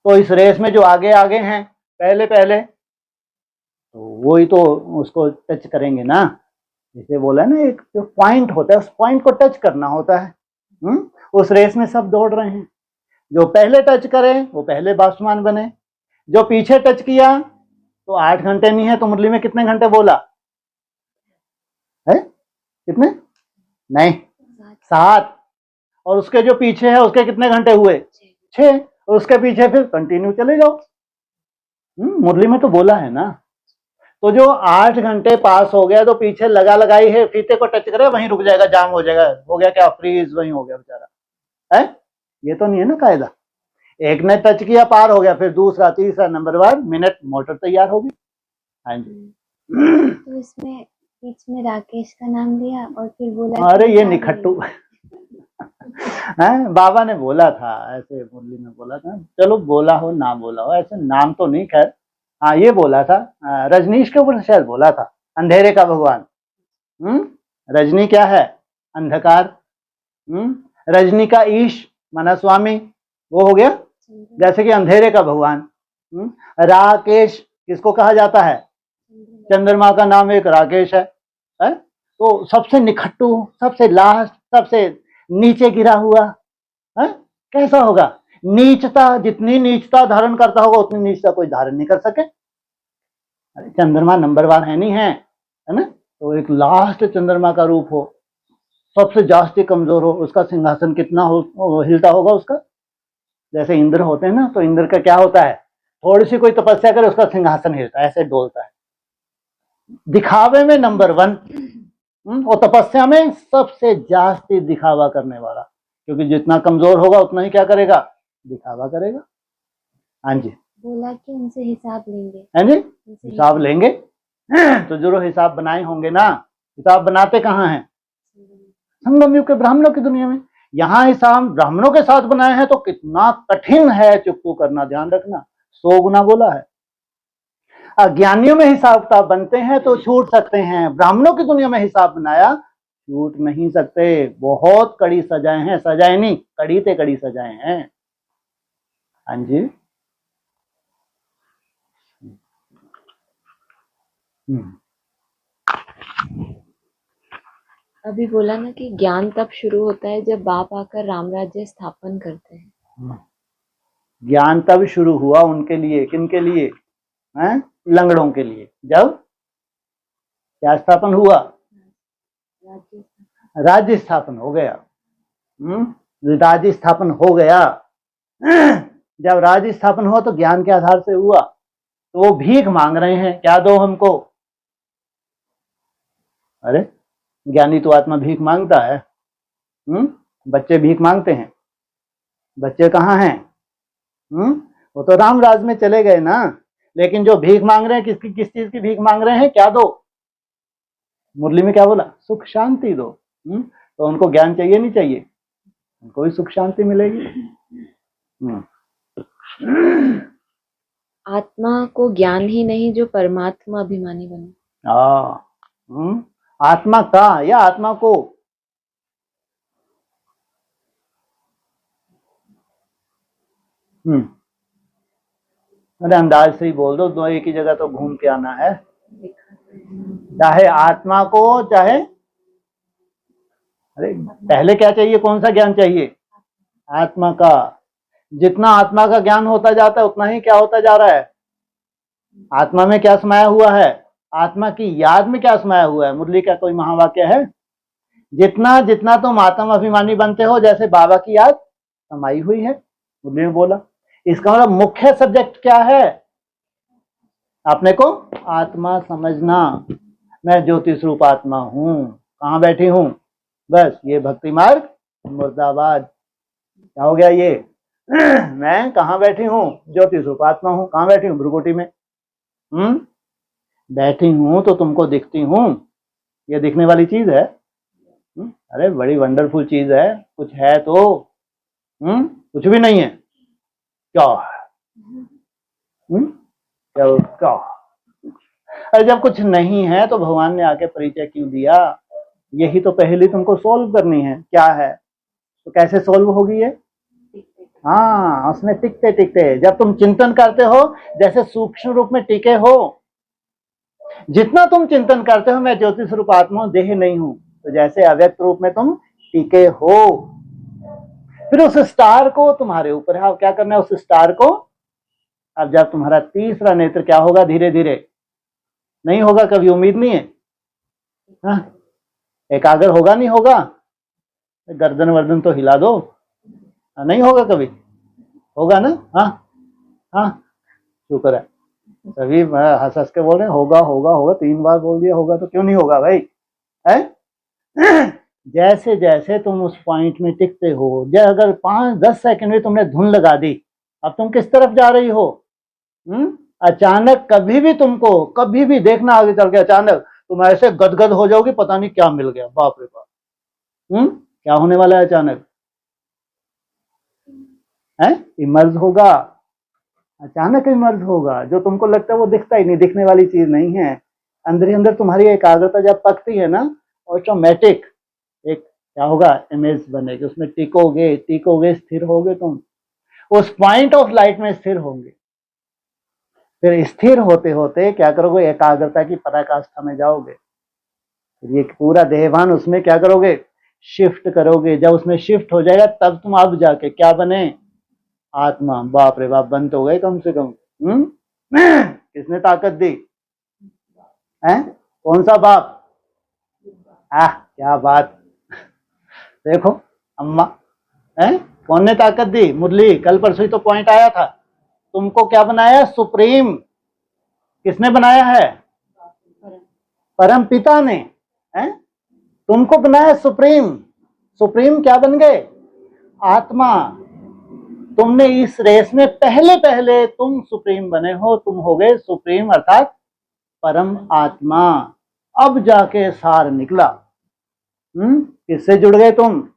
तो इस रेस में जो आगे आगे हैं पहले पहले, तो वही तो उसको टच करेंगे ना। जैसे बोला ना, एक जो पॉइंट होता है उस पॉइंट को टच करना होता है। उस रेस में सब दौड़ रहे हैं। जो पहले टच करे वो पहले बासमान बने। जो पीछे टच किया तो 8 घंटे नहीं है तो मुरली में कितने घंटे बोला है? कितने? नहीं, 7। और उसके जो पीछे है उसके कितने घंटे हुए? 6। उसके पीछे फिर कंटिन्यू चले जाओ। मुरली में तो बोला है ना। तो जो 8 घंटे पास हो गया तो पीछे लगा लगाई है, फीते को टच करे वहीं रुक जाएगा, जाम हो जाएगा, हो गया क्या, फ्रीज, वहीं हो गया बेचारा है। ये तो नहीं है ना कायदा। एक ने टच किया, पार हो गया, फिर दूसरा, तीसरा, नंबर बाद मिनट मोटर तैयार होगी। हाँ जी। तो इसमें बीच में राकेश का नाम लिया और फिर बोला, अरे ये निखट्टू है, बाबा ने बोला था ऐसे, मुरली में बोला था। चलो बोला हो ना बोला हो, ऐसे नाम तो नहीं, खैर हाँ ये बोला था। रजनीश के ऊपर शायद बोला था, अंधेरे का भगवान। रजनी क्या है? अंधकार। रजनी का ईश माना स्वामी, वो हो गया जैसे कि अंधेरे का भगवान। राकेश किसको कहा जाता है? चंद्रमा का नाम एक राकेश है। तो सबसे निखट्टू, सबसे लास्ट, सबसे नीचे गिरा हुआ है। कैसा होगा? नीचता, जितनी नीचता धारण करता होगा उतनी नीचता कोई धारण नहीं कर सके। अरे चंद्रमा नंबरवार है नहीं है ना। तो एक लास्ट चंद्रमा का रूप हो, सबसे जास्ती कमजोर हो, उसका सिंहासन कितना हो हिलता होगा उसका। जैसे इंद्र होते हैं ना, तो इंद्र का क्या होता है? थोड़ी सी कोई तपस्या करे उसका सिंहासन हिलता है, ऐसे डोलता है। दिखावे में नंबर 1 और तपस्या में सबसे जास्ती दिखावा करने वाला, क्योंकि जितना कमजोर होगा उतना ही क्या करेगा? दिखावा करेगा। हाँ जी। बोला कि उनसे हिसाब लेंगे। हाँ जी, हिसाब लेंगे। तो जरूर हिसाब बनाए होंगे ना। हिसाब बनाते कहाँ हैं? संगम युग के ब्राह्मणों की दुनिया में। यहाँ हिसाब ब्राह्मणों के साथ बनाए हैं तो कितना कठिन है चुप्पू करना, ध्यान रखना। 100 गुना बोला है। अज्ञानियों में हिसाब किताब बनते हैं तो छूट सकते हैं, ब्राह्मणों की दुनिया में हिसाब बनाया छूट नहीं सकते। बहुत कड़ी सजाएं हैं, सजाएं नहीं, कड़ी ते कड़ी सजाएं हैं। हाँ जी। अभी बोला ना कि ज्ञान तब शुरू होता है जब बाप आकर राम राज्य स्थापन करते हैं। ज्ञान तब शुरू हुआ उनके लिए, किनके लिए? हैं? लंगड़ों के लिए। जब क्या स्थापन हुआ? राज्य स्थापन हो गया। राज्य स्थापन हो गया। जब राज्य स्थापन हुआ तो ज्ञान के आधार से हुआ, तो वो भीख मांग रहे हैं, क्या दो हमको। अरे ज्ञानी तो आत्मा भीख मांगता है। बच्चे भीख मांगते हैं, बच्चे कहाँ हैं? वो तो राम राज में चले गए ना। लेकिन जो भीख मांग रहे हैं, किस चीज की भीख मांग रहे हैं, क्या दो? मुरली में क्या बोला? सुख शांति दो। तो उनको ज्ञान चाहिए नहीं चाहिए? उनको भी सुख शांति मिलेगी। आत्मा को ज्ञान ही नहीं जो परमात्मा अभिमानी बने। आत्मा का या आत्मा को? अरे अंदाज से ही बोल दो, एक ही जगह तो घूम के आना है। चाहे आत्मा को, चाहे, अरे पहले क्या चाहिए, कौन सा ज्ञान चाहिए? आत्मा का। जितना आत्मा का ज्ञान होता जाता है उतना ही क्या होता जा रहा है? आत्मा में क्या समाया हुआ है? आत्मा की याद में क्या समाया हुआ है? मुरली का कोई महावाक्य है? जितना जितना तुम आत्म अभिमानी बनते हो, जैसे बाबा की याद समाई हुई है, मुरली ने बोला। इसका मतलब मुख्य सब्जेक्ट क्या है अपने को? आत्मा समझना। मैं ज्योति स्वरूप आत्मा हूं। कहाँ बैठी हूं? बस ये भक्ति मार्ग मुर्दाबाद। क्या हो गया ये? मैं कहाँ बैठी हूँ? ज्योति स्वरूप आत्मा हूँ। कहाँ बैठी हूँ? भ्रुकुटी में। बैठी हूँ तो तुमको दिखती हूँ। ये दिखने वाली चीज है? अरे बड़ी वंडरफुल चीज है। कुछ है तो? कुछ भी नहीं है। क्या है? क्या? अरे जब कुछ नहीं है तो भगवान ने आके परिचय क्यों दिया? यही तो पहली तुमको सोल्व करनी है। क्या है? तो कैसे सोल्व होगी ये? हाँ, उसमें टिकते टिकते जब तुम चिंतन करते हो, जैसे सूक्ष्म रूप में टिके हो, जितना तुम चिंतन करते हो मैं ज्योति स्वरूप आत्मा हूं, देह नहीं हूं, तो जैसे अव्यक्त रूप में तुम टिके हो। फिर उस स्टार को तुम्हारे ऊपर है, क्या करना है उस स्टार को? अब जब तुम्हारा तीसरा नेत्र क्या होगा? धीरे धीरे नहीं होगा, कभी उम्मीद नहीं है। एकाग्र होगा नहीं होगा? गर्दन वर्दन तो हिला दो। नहीं होगा कभी? होगा ना? हाँ शुक्र है। तभी हंस हंस के बोल रहे होगा होगा होगा, 3 बार बोल दिया होगा तो क्यों नहीं होगा भाई? है? जैसे जैसे तुम उस पॉइंट में टिकते हो, जैसे अगर 5-10 सेकंड में तुमने धुन लगा दी, अब तुम किस तरफ जा रही हो? अचानक कभी भी तुमको, कभी भी देखना आगे चल के अचानक तुम ऐसे गदगद हो जाओगे, पता नहीं क्या मिल गया। बाप रे बाप। क्या होने वाला है अचानक? इमर्ज होगा, अचानक इमर्ज होगा। जो तुमको लगता है वो दिखता ही नहीं, दिखने वाली चीज नहीं है। अंदर ही अंदर तुम्हारी एकाग्रता जब पकती है ना, ऑटोमेटिक एक क्या होगा? इमेज बनेगी, उसमें टिकोगे टिकोगे, स्थिर होगे तुम उस पॉइंट ऑफ लाइट में, स्थिर होंगे। फिर स्थिर होते होते क्या करोगे? एकाग्रता की पराकाष्ठा में जाओगे। फिर ये पूरा देहभान उसमें क्या करोगे? शिफ्ट करोगे। जब उसमें शिफ्ट हो जाएगा तब तुम अब जाके क्या बने? आत्मा। बाप रे बाप, बन तो गए कम से कम। किसने ताकत दी? कौन सा बाप? क्या बात। देखो अम्मा, कौन ने ताकत दी? मुरली कल परसों ही तो पॉइंट आया था। तुमको क्या बनाया? सुप्रीम। किसने बनाया है? परम पिता ने। तुमको बनाया सुप्रीम। सुप्रीम क्या बन गए? आत्मा। तुमने इस रेस में पहले पहले तुम सुप्रीम बने हो, तुम हो गए सुप्रीम अर्थात परम आत्मा। अब जाके सार निकला। किससे जुड़ गए तुम?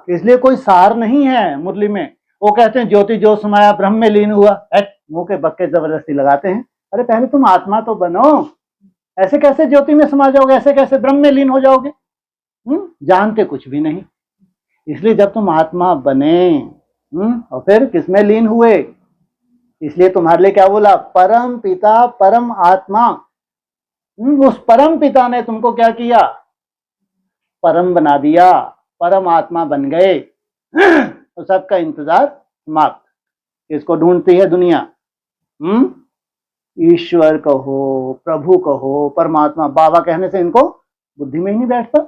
इसलिए कोई सार नहीं है मुरली में। वो कहते हैं ज्योति जो समाया ब्रह्म में लीन हुआ, मुंह के बक्के जबरदस्ती लगाते हैं। अरे पहले तुम आत्मा तो बनो। ऐसे कैसे ज्योति में समा जाओगे? ऐसे कैसे ब्रह्म में लीन हो जाओगे? जानते कुछ भी नहीं। इसलिए जब तुम आत्मा बने, और फिर किसमें लीन हुए? इसलिए तुम्हारे लिए क्या बोला? परम पिता परम आत्मा। उस परम पिता ने तुमको क्या किया? परम बना दिया, परम आत्मा बन गए। तो सबका इंतजार समाप्त। इसको ढूंढती है दुनिया। ईश्वर कहो, प्रभु कहो, परमात्मा, बाबा कहने से इनको बुद्धि में ही नहीं बैठता।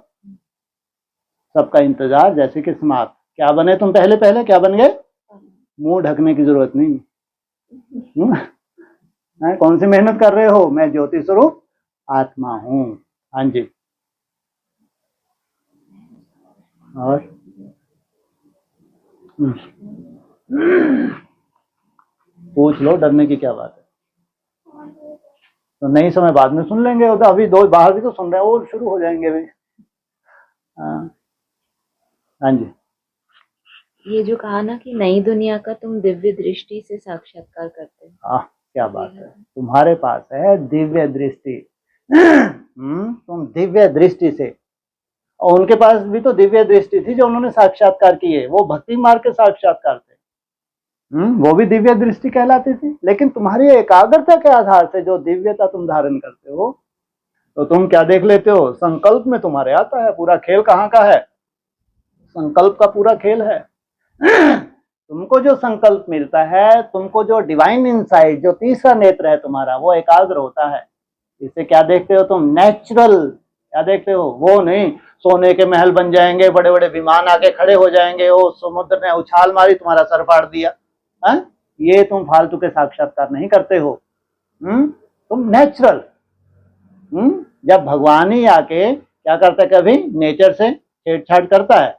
सबका इंतजार जैसे कि समाप्त। क्या बने तुम? पहले पहले क्या बन गए? मुंह ढकने की जरूरत नहीं। कौन सी मेहनत कर रहे हो? मैं ज्योति स्वरूप आत्मा हूं। हाँ जी। और पूछ लो, डरने की क्या बात है। तो नहीं समय बाद में सुन लेंगे, तो अभी दो बाहर भी तो सुन रहे हैं, वो शुरू हो जाएंगे अभी। हाँ जी। ये जो कहा ना कि नई दुनिया का तुम दिव्य दृष्टि से साक्षात्कार करते हो, क्या बात है, तुम्हारे पास है दिव्य दृष्टि। तुम दिव्य दृष्टि से, और उनके पास भी तो दिव्य दृष्टि थी जो उन्होंने साक्षात्कार किए, वो भक्ति मार्ग के साक्षात्कार थे। वो भी दिव्य दृष्टि कहलाती थी। लेकिन तुम्हारी एकाग्रता के आधार से जो दिव्यता तुम धारण करते हो, तो तुम क्या देख लेते हो? संकल्प में तुम्हारे आता है। पूरा खेल कहाँ का है? संकल्प का पूरा खेल है। तुमको जो संकल्प मिलता है, तुमको जो डिवाइन इनसाइट, जो तीसरा नेत्र है तुम्हारा, वो एकाग्र होता है। इससे क्या देखते हो तुम? नेचुरल। क्या देखते हो? वो नहीं सोने के महल बन जाएंगे, बड़े बड़े विमान आके खड़े हो जाएंगे, वो समुद्र ने उछाल मारी तुम्हारा सर फाड़ दिया। ये तुम फालतू के साक्षात्कार नहीं करते हो। तुम नेचुरल। जब भगवान ही आके क्या करता है? कभी नेचर से छेड़छाड़ करता है?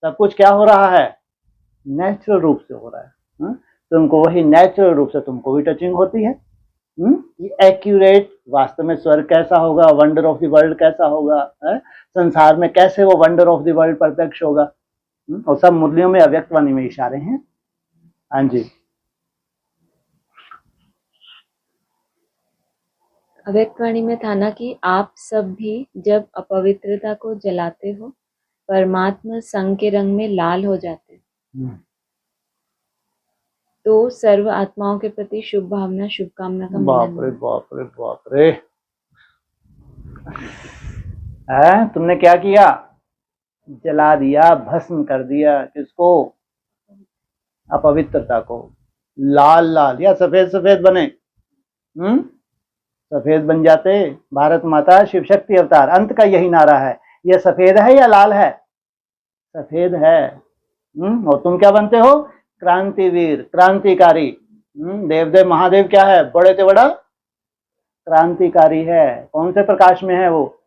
सब कुछ क्या हो रहा है? नेचुरल रूप से हो रहा है। तुमको वही नेचुरल रूप से तुमको भी टचिंग होती है। एक्यूरेट, वास्तव में स्वर्ग कैसा होगा, वंडर ऑफ द वर्ल्ड कैसा होगा, संसार में कैसे वो वंडर ऑफ द वर्ल्ड प्रत्यक्ष होगा, और सब मुरलियों में अव्यक्त वाणी में इशारे हैं। हाँ जी। अव्यक्त वाणी में था ना कि आप सब भी जब अपवित्रता को जलाते हो, परमात्मा संग के रंग में लाल हो जाते हो, तो सर्व आत्माओं के प्रति शुभ भावना, शुभकामना का बाप रे बाप रे बाप रे। तुमने क्या किया? जला दिया, भस्म कर दिया। किसको? अपवित्रता को। लाल लाल या सफेद सफेद बने? सफेद बन जाते। भारत माता शिव शक्ति अवतार, अंत का यही नारा है। यह सफेद है या लाल है? सफेद है। और तुम क्या बनते हो? क्रांतिवीर, क्रांतिकारी। देवदेव महादेव क्या है? बड़े से बड़ा क्रांतिकारी है। कौन से प्रकाश में है वो?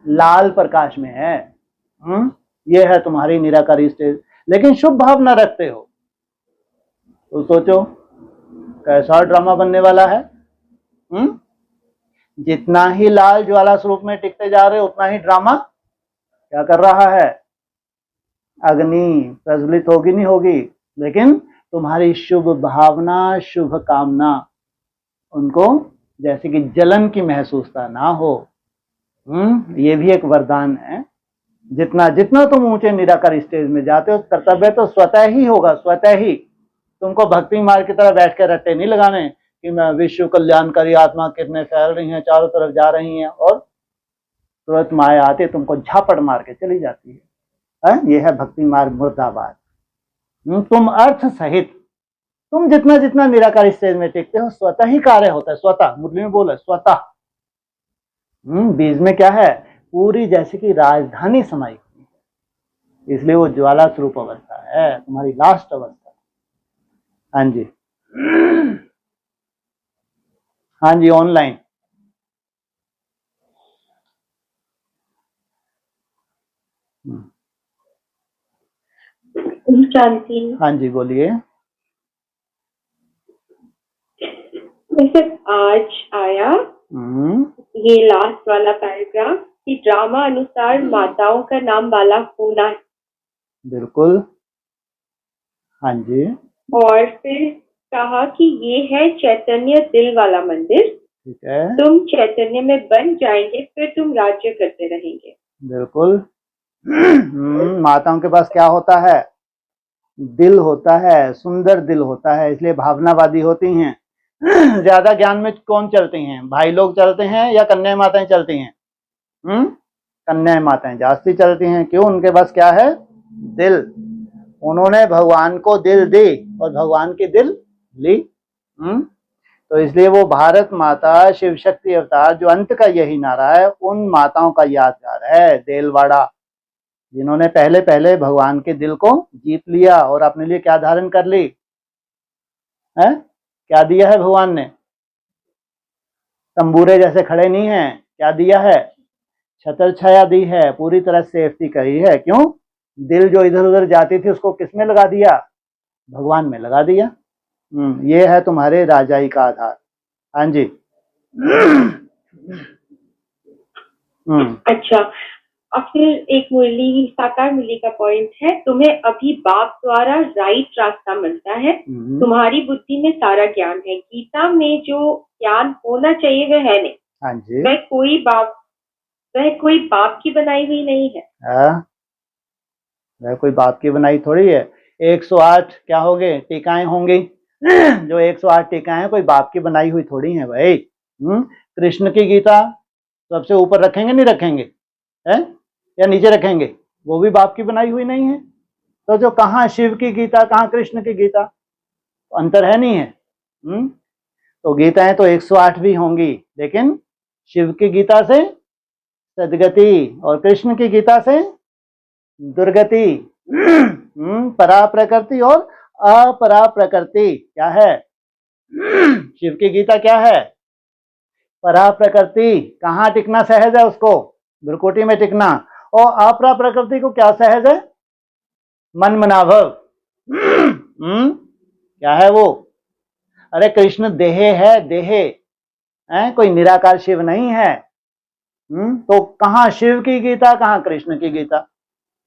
लाल प्रकाश में है। ये है तुम्हारी निराकारी स्टेज। लेकिन शुभ भावना रखते हो तो सोचो कैसा ड्रामा बनने वाला है। जितना ही लाल ज्वाला स्वरूप में टिकते जा रहे हो, उतना ही ड्रामा क्या कर रहा है? अग्नि प्रज्वलित होगी नहीं होगी, लेकिन तुम्हारी शुभ भावना, शुभ कामना उनको जैसे कि जलन की महसूसता ना हो। ये भी एक वरदान है। जितना जितना तुम ऊंचे निराकार स्टेज में जाते हो, कर्तव्य तो स्वतः ही होगा, स्वतः ही। तुमको भक्ति मार्ग की तरह बैठ के रट्टे नहीं लगाने कि मैं विश्व कल्याणकारी आत्मा कितने फैल रही हैं, चारों तरफ जा रही हैं, और तुरंत माया आते तुमको झापड़ मार के चली जाती है। ये है भक्ति मार्ग मुर्दाबाद। तुम अर्थ सहित, तुम जितना जितना निराकार स्टेज में टिकते हो, स्वतः ही कार्य होता है। स्वतः, मुरली में बोला स्वतः। बीज में क्या है? पूरी जैसे कि राजधानी समाई हुई है। इसलिए वो ज्वाला स्वरूप अवस्था है, तुम्हारी लास्ट अवस्था। हाँ जी। हाँ जी, ऑनलाइन। हाँ जी, बोलिए। वैसे आज आया ये लास्ट वाला पैराग्राफ कि ड्रामा अनुसार माताओं का नाम बाला होना है। बिल्कुल। हाँ जी। और फिर कहा कि ये है चैतन्य दिल वाला मंदिर। ठीक है। तुम चैतन्य में बन जाएंगे, फिर तुम राज्य करते रहेंगे। बिल्कुल। माताओं के पास क्या होता है? दिल होता है, सुंदर दिल होता है, इसलिए भावनावादी होती हैं। ज्यादा ज्ञान में कौन चलती हैं? भाई लोग चलते हैं या कन्या माताएं चलती हैं? कन्या माताएं जास्ती चलती हैं। क्यों? उनके पास क्या है? दिल। उन्होंने भगवान को दिल दी और भगवान की दिल ली। तो इसलिए वो भारत माता शिव शक्ति अवतार, जो अंत का यही नारा है, उन माताओं का यादगार है। देलवाड़ा जिन्होंने पहले पहले भगवान के दिल को जीत लिया और अपने लिए क्या धारण कर ली है, क्या दिया है भगवान ने? तंबूरे जैसे खड़े नहीं है, क्या दिया है? छतर छाया दी है, पूरी तरह सेफ्टी करी है। क्यों? दिल जो इधर उधर जाती थी उसको किसमें लगा दिया? भगवान में लगा दिया। ये है तुम्हारे राजाई का आधार। हाँ जी। अच्छा, और फिर एक मुरली, साकार मुरली का पॉइंट है, तुम्हें अभी बाप द्वारा राइट रास्ता मिलता है, तुम्हारी बुद्धि में सारा ज्ञान है। गीता में जो ज्ञान होना चाहिए वह है नहीं। हाँ जी। वह कोई बाप की बनाई हुई नहीं है। वह कोई बाप की बनाई थोड़ी है। 108 क्या होंगे? टीकाएं होंगी। जो 108 टीकाएं कोई बाप की बनाई हुई थोड़ी है भाई। कृष्ण की गीता सबसे ऊपर रखेंगे, नहीं रखेंगे है, या नीचे रखेंगे? वो भी बाप की बनाई हुई नहीं है। तो जो कहाँ शिव की गीता, कहाँ कृष्ण की गीता, तो अंतर है नहीं है। तो गीताएं तो 108 भी होंगी, लेकिन शिव की गीता से सदगति और कृष्ण की गीता से दुर्गति। परा प्रकृति और अपरा प्रकृति क्या है? शिव की गीता क्या है? परा प्रकृति, कहाँ टिकना सहज है उसको? भ्रुकुटी में टिकना। और अपरा प्रकृति को क्या सहज है? मन मनाभव। क्या है वो? अरे कृष्ण देहे है, देहे है, कोई निराकार शिव नहीं है। तो कहाँ शिव की गीता, कहाँ कृष्ण की गीता?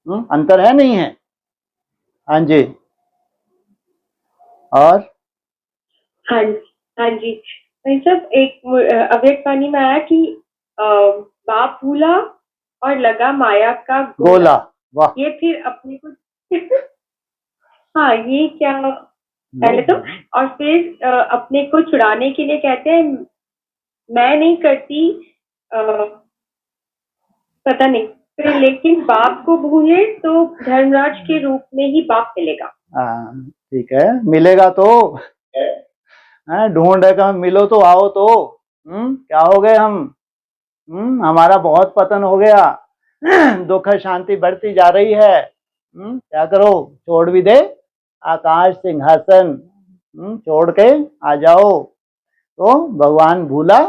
अंतर है नहीं है। हाँ जी। और हाँ जी भाई साहब, एक अव्यक्त वाणी में आया कि बाप भूला और लगा माया का गोला। वाह। ये फिर अपने को हाँ, ये क्या पहले तो, और फिर अपने को छुड़ाने के लिए कहते हैं मैं नहीं करती, पता नहीं, फिर लेकिन बाप को भूले तो धर्मराज के रूप में ही बाप मिलेगा। ठीक है, मिलेगा तो ढूंढ रहे मिलो तो आओ तो। क्या हो गए हम? हमारा बहुत पतन हो गया, दुख शांति बढ़ती जा रही है। क्या करो? छोड़ भी दे आकाश सिंहासन, छोड़ के आ जाओ। तो भगवान भूला,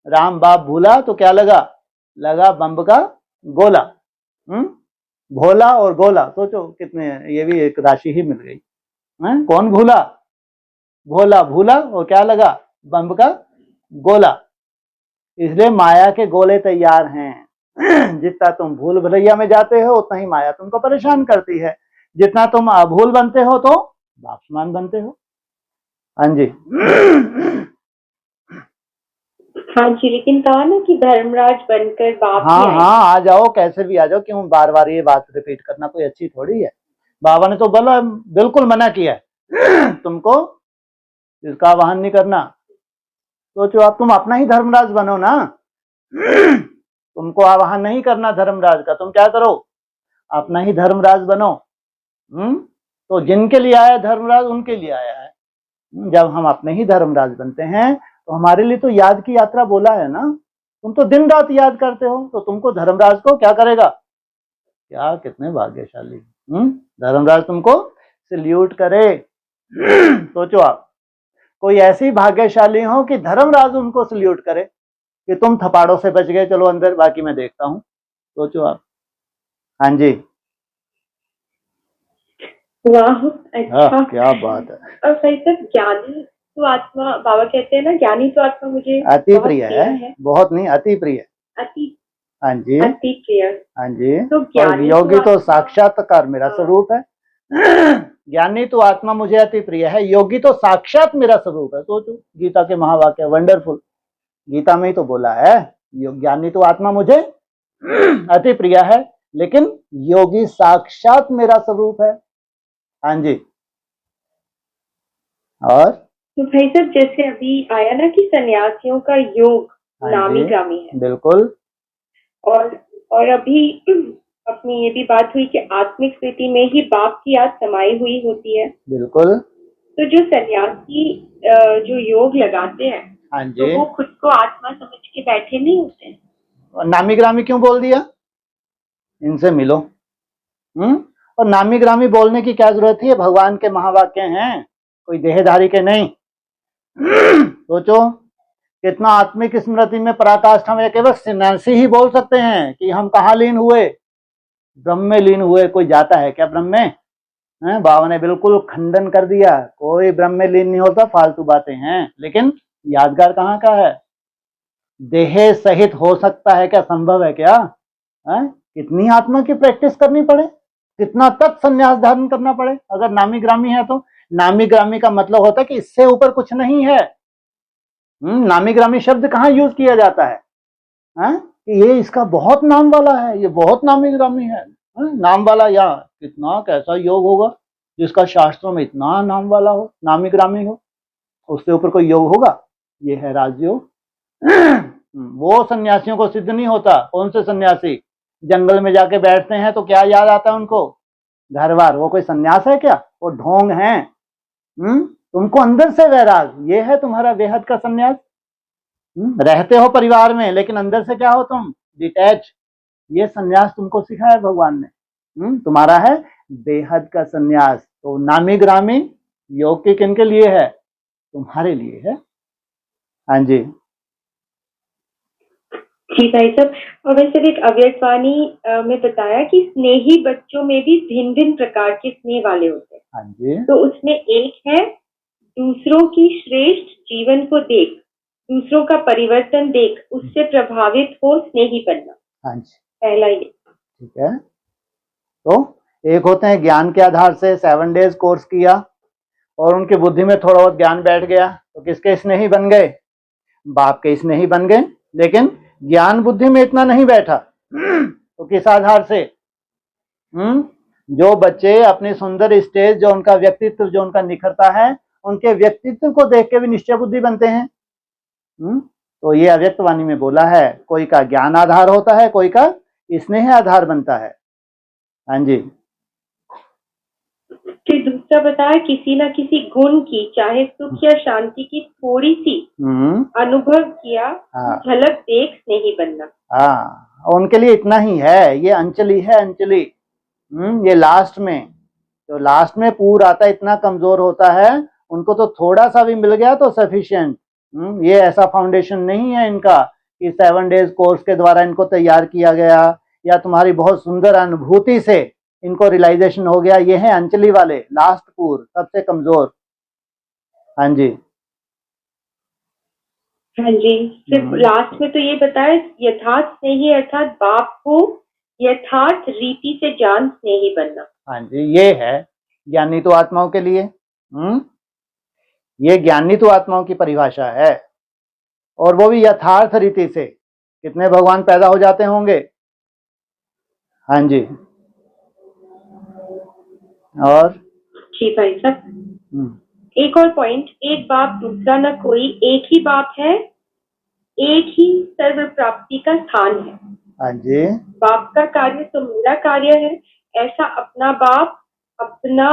राम बाप भूला तो क्या लगा? लगा बम्ब का गोला। भोला और गोला, सोचो कितने, ये भी एक राशि ही मिल गई। कौन भूला? भोला भूला, और क्या लगा? बम्ब का गोला। इसलिए माया के गोले तैयार हैं। जितना तुम भूल भुलैया में जाते हो उतना ही माया तुमको परेशान करती है। जितना तुम अभूल बनते हो तो बापसमान बनते हो। हाँ जी। हाँ जी, लेकिन कहा ना कि धर्मराज बनकर बाप। हाँ, आ जाओ, कैसे भी आ जाओ। क्यों बार बार ये बात रिपीट करना कोई अच्छी थोड़ी है। बाबा ने तो बोला, बिल्कुल मना किया है तुमको इसका आवाहन नहीं करना। सोचो आप, तुम अपना ही धर्मराज बनो ना। तुमको आवाहन नहीं करना धर्मराज का, तुम क्या करो? अपना ही धर्मराज बनो। तो जिनके लिए आया धर्मराज उनके लिए आया है। जब हम अपने ही धर्मराज बनते हैं तो हमारे लिए तो याद की यात्रा बोला है ना। तुम तो दिन रात याद करते हो, तो तुमको धर्मराज को क्या करेगा? क्या कितने भाग्यशाली। धर्मराज तुमको सल्यूट करे। सोचो आप, कोई ऐसी भाग्यशाली हो कि धर्मराज उनको सल्यूट करे कि तुम थपाड़ों से बच गए, चलो अंदर, बाकी मैं देखता हूं। सोचो आप। हाँ जी। वाह, अच्छा, क्या बात है। और सही तक ज्ञानी तो आत्मा, बाबा कहते हैं ना, ज्ञानी तो आत्मा मुझे अति प्रिय है। बहुत नहीं, अति प्रिय। अति, हाँ जी, अति प्रिय। हाँ जी। तो और योगी तो साक्षात्कार मेरा स्वरूप है। ज्ञानी तो आत्मा मुझे अति प्रिय है, योगी तो साक्षात मेरा स्वरूप है। सोचो, गीता के महावाक्य वंडरफुल, गीता में ही तो बोला है, ज्ञानी तो आत्मा मुझे अति प्रिय है, लेकिन योगी साक्षात मेरा स्वरूप है। हाँ जी। और तो भाई साहब, जैसे अभी आया ना कि सन्यासियों का योग नामी ग्रामी है। बिल्कुल। और अभी अपनी ये भी बात हुई कि आत्मिक स्थिति में ही बाप की याद समाई हुई होती है। बिल्कुल। तो जो सन्यासी जो योग लगाते हैं, हाँ जी, तो वो खुद को आत्मा समझ के बैठे नहीं होते। नामी ग्रामी क्यों बोल दिया? इनसे मिलो, और नामी ग्रामी बोलने की क्या जरूरत है, भगवान के महावाक्य हैं, कोई देहधारी के नहीं। सोचो कितना आत्मिक स्मृति में पराकाष्ठा में केवल सन्यासी ही बोल सकते हैं कि हम कहाँ लीन हुए, ब्रह्म में लीन हुए। कोई जाता है क्या ब्रह्म में? बाबा ने बिल्कुल खंडन कर दिया, कोई ब्रह्म में लीन नहीं होता, फालतू बातें हैं। लेकिन यादगार कहाँ का है? देह सहित हो सकता है क्या? संभव है क्या? कितनी आत्मा की प्रैक्टिस करनी पड़े, कितना तक संन्यास धारण करना पड़े अगर नामी ग्रामी है तो। नामी ग्रामी का मतलब होता है कि इससे ऊपर कुछ नहीं है। नामी ग्रामी शब्द कहाँ यूज किया जाता है? कि ये इसका बहुत नाम वाला है, ये बहुत नामी ग्रामी है। नाम वाला, या कितना कैसा योग होगा जिसका शास्त्रों में इतना नाम वाला हो, नामी ग्रामी हो, उससे ऊपर कोई योग होगा? ये है राजयोग। वो सन्यासियों को सिद्ध नहीं होता। कौन से सन्यासी जंगल में जाके बैठते हैं तो क्या याद आता है उनको? घर बार। वो कोई सन्यास है क्या? वो ढोंग हैं। तुमको अंदर से वैराग, ये है तुम्हारा बेहद का सन्यास। रहते हो परिवार में लेकिन अंदर से क्या हो तुम? डिटैच। ये सन्यास तुमको सिखाया भगवान ने। तुम्हारा है बेहद का सन्यास। तो नामी ग्रामी योग के किन के लिए है? तुम्हारे लिए है। हाँ जी जी भाई साहब, और वैसे एक अव्यक्तवाणी में बताया कि स्नेही बच्चों में भी भिन्न भिन्न प्रकार के स्नेह वाले होते हैं। हाँ जी। तो उसमें एक है दूसरों की श्रेष्ठ जीवन को देख, दूसरों का परिवर्तन देख उससे प्रभावित हो स्नेही बनना। हाँ जी, पहला ये। ठीक है। तो एक होते हैं ज्ञान के आधार से 7 डेज कोर्स किया और उनकी बुद्धि में थोड़ा बहुत ज्ञान बैठ गया तो किसके स्नेही बन गए? बाप के स्नेही बन गए। लेकिन ज्ञान बुद्धि में इतना नहीं बैठा तो किस आधार से? जो बच्चे अपनी सुंदर स्टेज, जो उनका व्यक्तित्व जो उनका निखरता है, उनके व्यक्तित्व को देख के भी निश्चय बुद्धि बनते हैं। तो ये अव्यक्तवाणी में बोला है, कोई का ज्ञान आधार होता है, कोई का स्नेह आधार बनता है। हाँ जी। फिर दूसरा बताया किसी न किसी गुण की, चाहे सुख या शांति की थोड़ी सी अनुभव किया, झलक देख स्नेही बनना। हाँ, उनके लिए इतना ही है। ये अंजलि है, अंजलि। ये लास्ट में, तो लास्ट में पूरा आता इतना कमजोर होता है, उनको तो थोड़ा सा भी मिल गया तो सफिशिएंट। ये ऐसा फाउंडेशन नहीं है इनका कि 7 डेज कोर्स के द्वारा इनको तैयार किया गया या तुम्हारी बहुत सुंदर अनुभूति से इनको रियलाइजेशन हो गया। ये है अंजलि वाले, लास्ट पूर, सबसे कमजोर। हाँ जी। हाँ जी, सिर्फ लास्ट में तो ये बताया यथार्थ स्नेही अर्थात बाप को यथार्थ रीति से जान स्नेही बनना। हाँ जी, ये है ज्ञानी तो आत्माओं के लिए। ये ज्ञानी तो आत्माओं की परिभाषा है, और वो भी यथार्थ रीति से। कितने भगवान पैदा हो जाते होंगे? हाँ जी। और जी भाई साहब, एक और पॉइंट, एक बाप दूसरा न कोई, एक ही बाप है, एक ही सर्व प्राप्ति का स्थान है। हाँ जी। बाप का कार्य तो मेरा कार्य है, ऐसा अपना बाप, अपना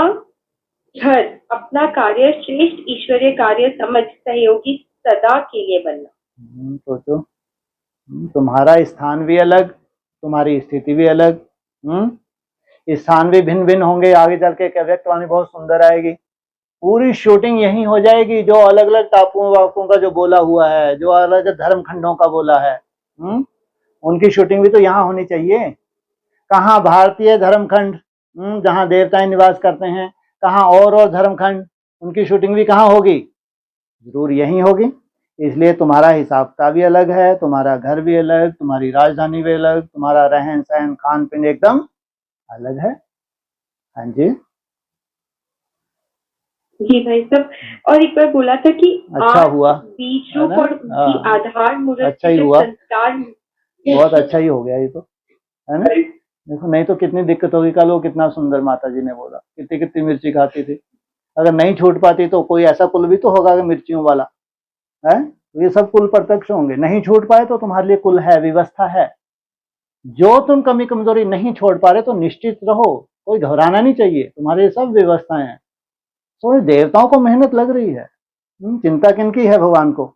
घर, अपना कार्य श्रेष्ठ ईश्वरीय कार्य समझ सहयोगी सदा के लिए बनना। सोचो, तुम्हारा स्थान भी अलग, तुम्हारी स्थिति भी अलग। स्थान भी भिन्न भिन्न होंगे। आगे चल के अव्यक्तवाणी बहुत सुंदर आएगी। पूरी शूटिंग यही हो जाएगी, जो अलग अलग टापुओं वापुओं का जो बोला हुआ है, जो अलग धर्म खंडों का बोला है, उनकी शूटिंग भी तो यहाँ होनी चाहिए। कहाँ भारतीय धर्मखंड जहाँ देवताएं निवास करते हैं, कहाँ और धर्मखंड, उनकी शूटिंग भी कहाँ होगी? जरूर यही होगी। इसलिए तुम्हारा हिसाब किताब भी अलग है, तुम्हारा घर भी अलग, तुम्हारी राजधानी भी अलग, तुम्हारा रहन सहन खान पीन एकदम अलग है। हाँ जी। जी भाई साहब, और एक बार बोला था कि अच्छा हुआ, बीज रूप और उनकी आधार मूर्ति अच्छा ही हुआ, संस्कार बहुत अच्छा ही हो गया ये तो, है ना? देखो, नहीं तो कितनी दिक्कत होगी। कल वो कितना सुंदर माता जी ने बोला, कितनी कितनी मिर्ची खाती थी। अगर नहीं छूट पाती तो कोई ऐसा कुल भी तो होगा कि मिर्चियों वाला है। तो ये सब कुल प्रत्यक्ष होंगे। नहीं छूट पाए तो तुम्हारे लिए कुल है, व्यवस्था है। जो तुम कमी कमजोरी नहीं छोड़ पा रहे तो निश्चित रहो, कोई घबराना नहीं चाहिए, तुम्हारे सब व्यवस्थाएं हैं। तो देवताओं को मेहनत लग रही है। चिंता किनकी है? भगवान को,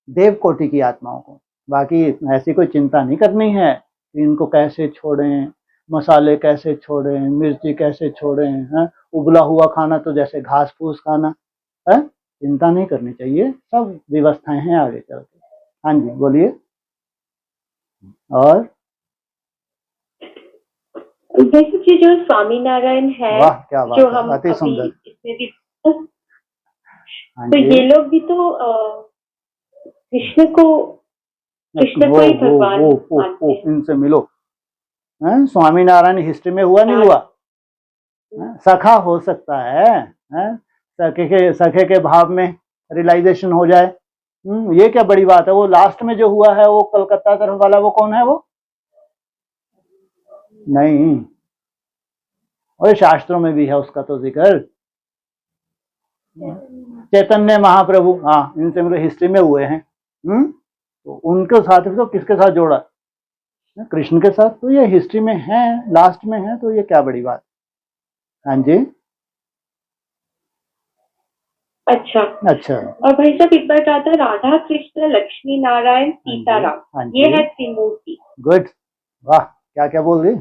देव कोटि की आत्माओं को। बाकी ऐसी कोई चिंता नहीं करनी है कि इनको कैसे छोड़ें, मसाले कैसे छोड़े, मिर्ची कैसे छोड़े हैं, उबला हुआ खाना तो जैसे घास फूस खाना है। चिंता नहीं करनी चाहिए, सब व्यवस्थाएं हैं आगे चल के। हाँ जी बोलिए। और वैसे जी जो स्वामीनारायण है, वाह क्या बात जो है, हम अति अभी सुंदर। इसमें भी, हाँ तो जी ये लोग भी तो कृष्ण को ही भगवान मानते हैं। इनसे मिलो। स्वामीनारायण हिस्ट्री में हुआ नहीं हुआ? सखा हो सकता है, सखे के भाव में रियलाइजेशन हो जाए। ये क्या बड़ी बात है। वो लास्ट में जो हुआ है वो कलकत्ता तरफ वाला, वो कौन है वो? नहीं, और शास्त्रों में भी है उसका तो जिक्र, चैतन्य महाप्रभु। हाँ, इनसे मेरे हिस्ट्री में हुए हैं। तो उनके साथ भी तो किसके साथ जोड़ा? कृष्ण के साथ। तो ये हिस्ट्री में है, लास्ट में है, तो ये क्या बड़ी बात। हाँ जी अच्छा। और भाई साहब एक बार कहा था राधा कृष्ण लक्ष्मी नारायण सीताराम, हाँ ये जी। है त्रिमूर्ति। गुड, वाह क्या क्या बोल रही।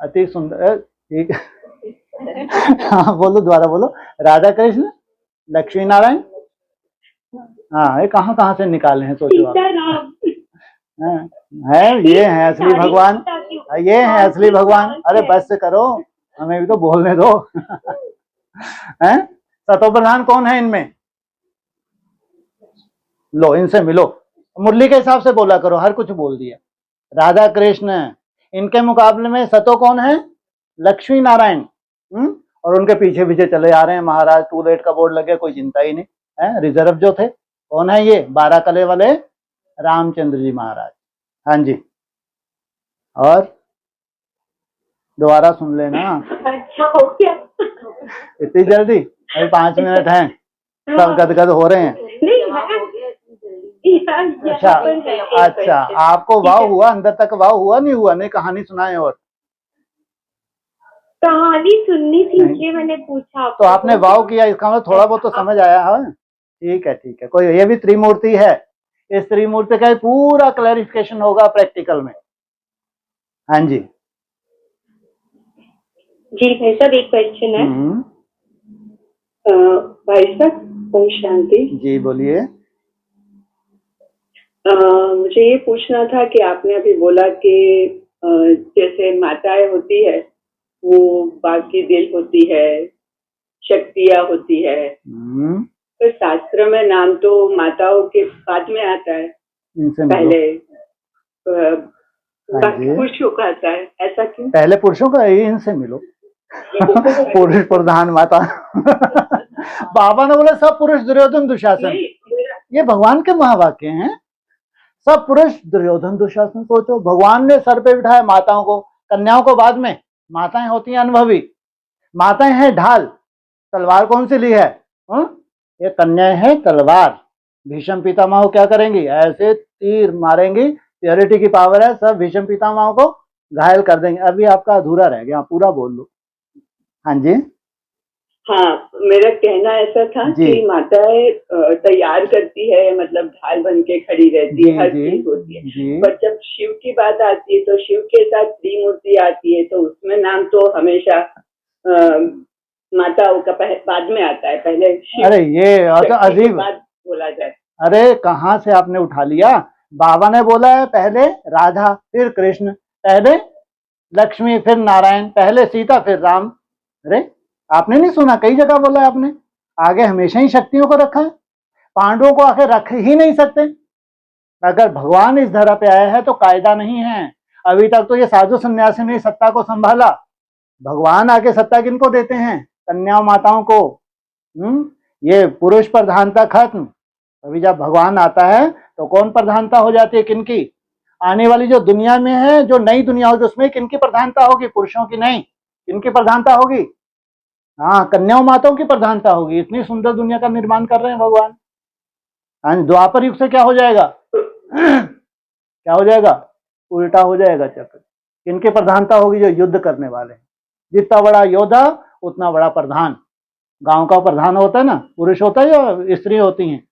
अति सुंदर, ठीक। हाँ बोलो, दोबारा बोलो। राधा कृष्ण लक्ष्मी नारायण। हाँ, ये कहाँ से निकाले हैं सोचो आप। सीताराम है, ये है असली भगवान, ये है असली भगवान। अरे बस करो, हमें भी तो बोलने दो। हैं? सतो प्रधान कौन है इनमें? लो इनसे मिलो, मुरली के हिसाब से बोला करो, हर कुछ बोल दिया। राधा कृष्ण, इनके मुकाबले में सतो कौन है? लक्ष्मी नारायण। और उनके पीछे पीछे चले आ रहे हैं महाराज, टू लेट का बोर्ड लगे, कोई चिंता ही नहीं है। रिजर्व जो थे, कौन है ये? 12 कले वाले रामचंद्र जी महाराज। हाँ जी, और दोबारा सुन लेना। अच्छा हो गया। इतनी जल्दी? अभी 5 मिनट हैं, सब गदगद हो रहे हैं। अच्छा, आपको वाव हुआ, अंदर तक वाव हुआ नहीं हुआ? नहीं, कहानी सुनाए। और कहानी सुननी थी इसलिए मैंने पूछा। तो आपने वाव किया, इसका मतलब थोड़ा बहुत तो समझ आया है। ठीक है ठीक है, कोई, ये भी त्रिमूर्ति है। इस त्रिमूर्ति का पूरा क्लैरिफिकेशन होगा प्रैक्टिकल में। हाँ जी जी भाई साहब एक क्वेश्चन है। भाई साहब ओम शांति जी, बोलिए। मुझे ये पूछना था कि आपने अभी बोला कि जैसे माताएं होती है वो बाकी दिल होती है, शक्तियां होती है, तो शास्त्र में नाम तो माताओं के बाद में आता है, पहले पुरुषों का आता है, ऐसा क्यों? पहले पुरुषों का, इनसे मिलो। पुरुष प्रधान माता। बाबा ने बोला सब पुरुष दुर्योधन दुशासन, ये भगवान के महावाक्य हैं। सब पुरुष दुर्योधन दुशासन। सोचो, भगवान ने सर पे बिठाया माताओं को, कन्याओं को बाद में। माताएं होती हैं अनुभवी, माताएं हैं ढाल। तलवार कौन सी ली है? ये कन्याएं हैं तलवार। भीष्म पितामह क्या करेंगी? ऐसे तीर मारेंगी, प्योरिटी की पावर है, सब भीष्म पितामह को घायल कर देंगे। अभी आपका अधूरा रह गया, पूरा बोल लो। हाँ जी। हाँ, मेरा कहना ऐसा था कि माताएं तैयार करती है, मतलब ढाल बन के खड़ी रहती है, हर चीज होती है। पर जब शिव की बात आती है तो शिव के साथ त्रिमूर्ति आती है, तो उसमें नाम तो हमेशा माताओं का बाद में आता है, पहले शिव। अरे ये अजीब बात बोला जाए। अरे कहाँ से आपने उठा लिया? बाबा ने बोला है पहले राधा फिर कृष्ण, पहले लक्ष्मी फिर नारायण, पहले सीता फिर राम। अरे आपने नहीं सुना? कई जगह बोला है आपने। आगे हमेशा ही शक्तियों को रखा है, पांडवों को आखिर रख ही नहीं सकते। अगर भगवान इस धरा पे आया है तो कायदा नहीं है। अभी तक तो ये साधु सन्यासी ने सत्ता को संभाला, भगवान आके सत्ता किनको देते हैं? कन्याओं माताओं को। ये पुरुष प्रधानता खत्म। अभी जब भगवान आता है तो कौन प्रधानता हो जाती है? किनकी? आने वाली जो दुनिया में है, जो नई दुनिया होगी, उसमें किनकी प्रधानता होगी? पुरुषों की नहीं, किनकी प्रधानता होगी? हाँ, कन्याओं माताओं की प्रधानता होगी। इतनी सुंदर दुनिया का निर्माण कर रहे हैं भगवान। हाँ, द्वापर युग से क्या हो जाएगा? क्या हो जाएगा? उल्टा हो जाएगा चक्र। किनकी प्रधानता होगी? जो युद्ध करने वाले हैं। जितना बड़ा योद्धा उतना बड़ा प्रधान। गांव का प्रधान होता है ना, पुरुष होता है या स्त्री होती हैं?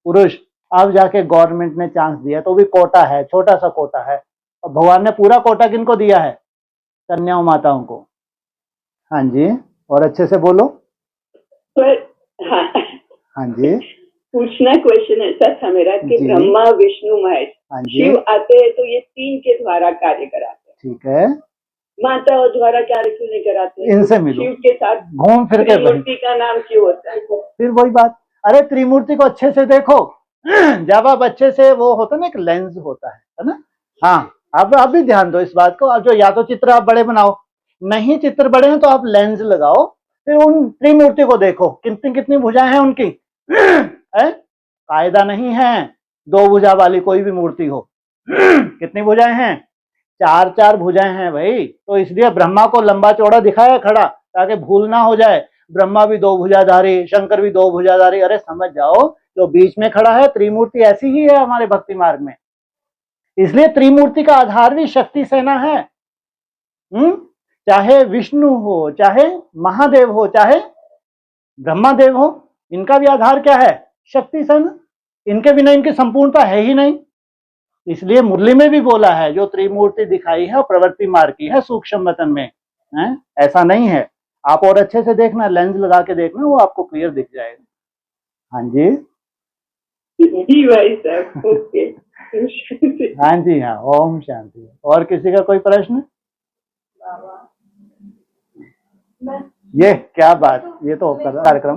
पुरुष। अब जाके गवर्नमेंट ने चांस दिया, तो भी कोटा है, छोटा सा कोटा है। और भगवान ने पूरा कोटा किनको दिया है? कन्याओं माताओं को। हाँ जी, और अच्छे से बोलो। पर हाँ, हाँ जी पूछना क्वेश्चन ऐसा था मेरा कि जी। ब्रह्मा विष्णु महेश हाँ जी शिव आते हैं तो ये तीन के द्वारा कार्य कराते हैं, ठीक है, माता और द्वारा कार्य क्यों नहीं कराते? इनसे मिलो, शिव के साथ घूम फिर के वही, त्रिमूर्ति का नाम क्यों होता है? फिर वही बात। अरे त्रिमूर्ति को अच्छे से देखो, जब आप अच्छे से, वो होता है ना एक लेंस होता है ना। हाँ, आप भी ध्यान दो इस बात को। आप जो या तो चित्र आप बड़े बनाओ, नहीं चित्र बड़े हैं तो आप लेंस लगाओ, फिर उन त्रिमूर्ति को देखो, कितनी कितनी भुजाएं हैं उनकी। कायदा नहीं है दो भुजा वाली कोई भी मूर्ति हो। कितनी भुजाएं हैं? चार चार भुजाएं हैं भाई। तो इसलिए ब्रह्मा को लंबा चौड़ा दिखाया खड़ा, ताकि भूल ना हो जाए, ब्रह्मा भी दो भुजाधारी, शंकर भी दो भुजाधारी। अरे समझ जाओ, जो बीच में खड़ा है त्रिमूर्ति ऐसी ही है हमारे भक्ति मार्ग में। इसलिए त्रिमूर्ति का आधार भी शक्ति सेना है। चाहे विष्णु हो, चाहे महादेव हो, चाहे ब्रह्मा देव हो, इनका भी आधार क्या है? शक्ति सेना। इनके बिना इनकी संपूर्णता है ही नहीं। इसलिए मुरली में भी बोला है, जो त्रिमूर्ति दिखाई है प्रवृत्ति मार्ग की है सूक्ष्म वतन में है, ऐसा नहीं है। आप और अच्छे से देखना, लेंस लगा के देखना, वो आपको क्लियर दिख जाएगा। हाँ जी जी भाई साहब, ओके। हाँ जी हाँ, ओम शांति। और किसी का कोई प्रश्न? ये क्या बात, ये तो कार्यक्रम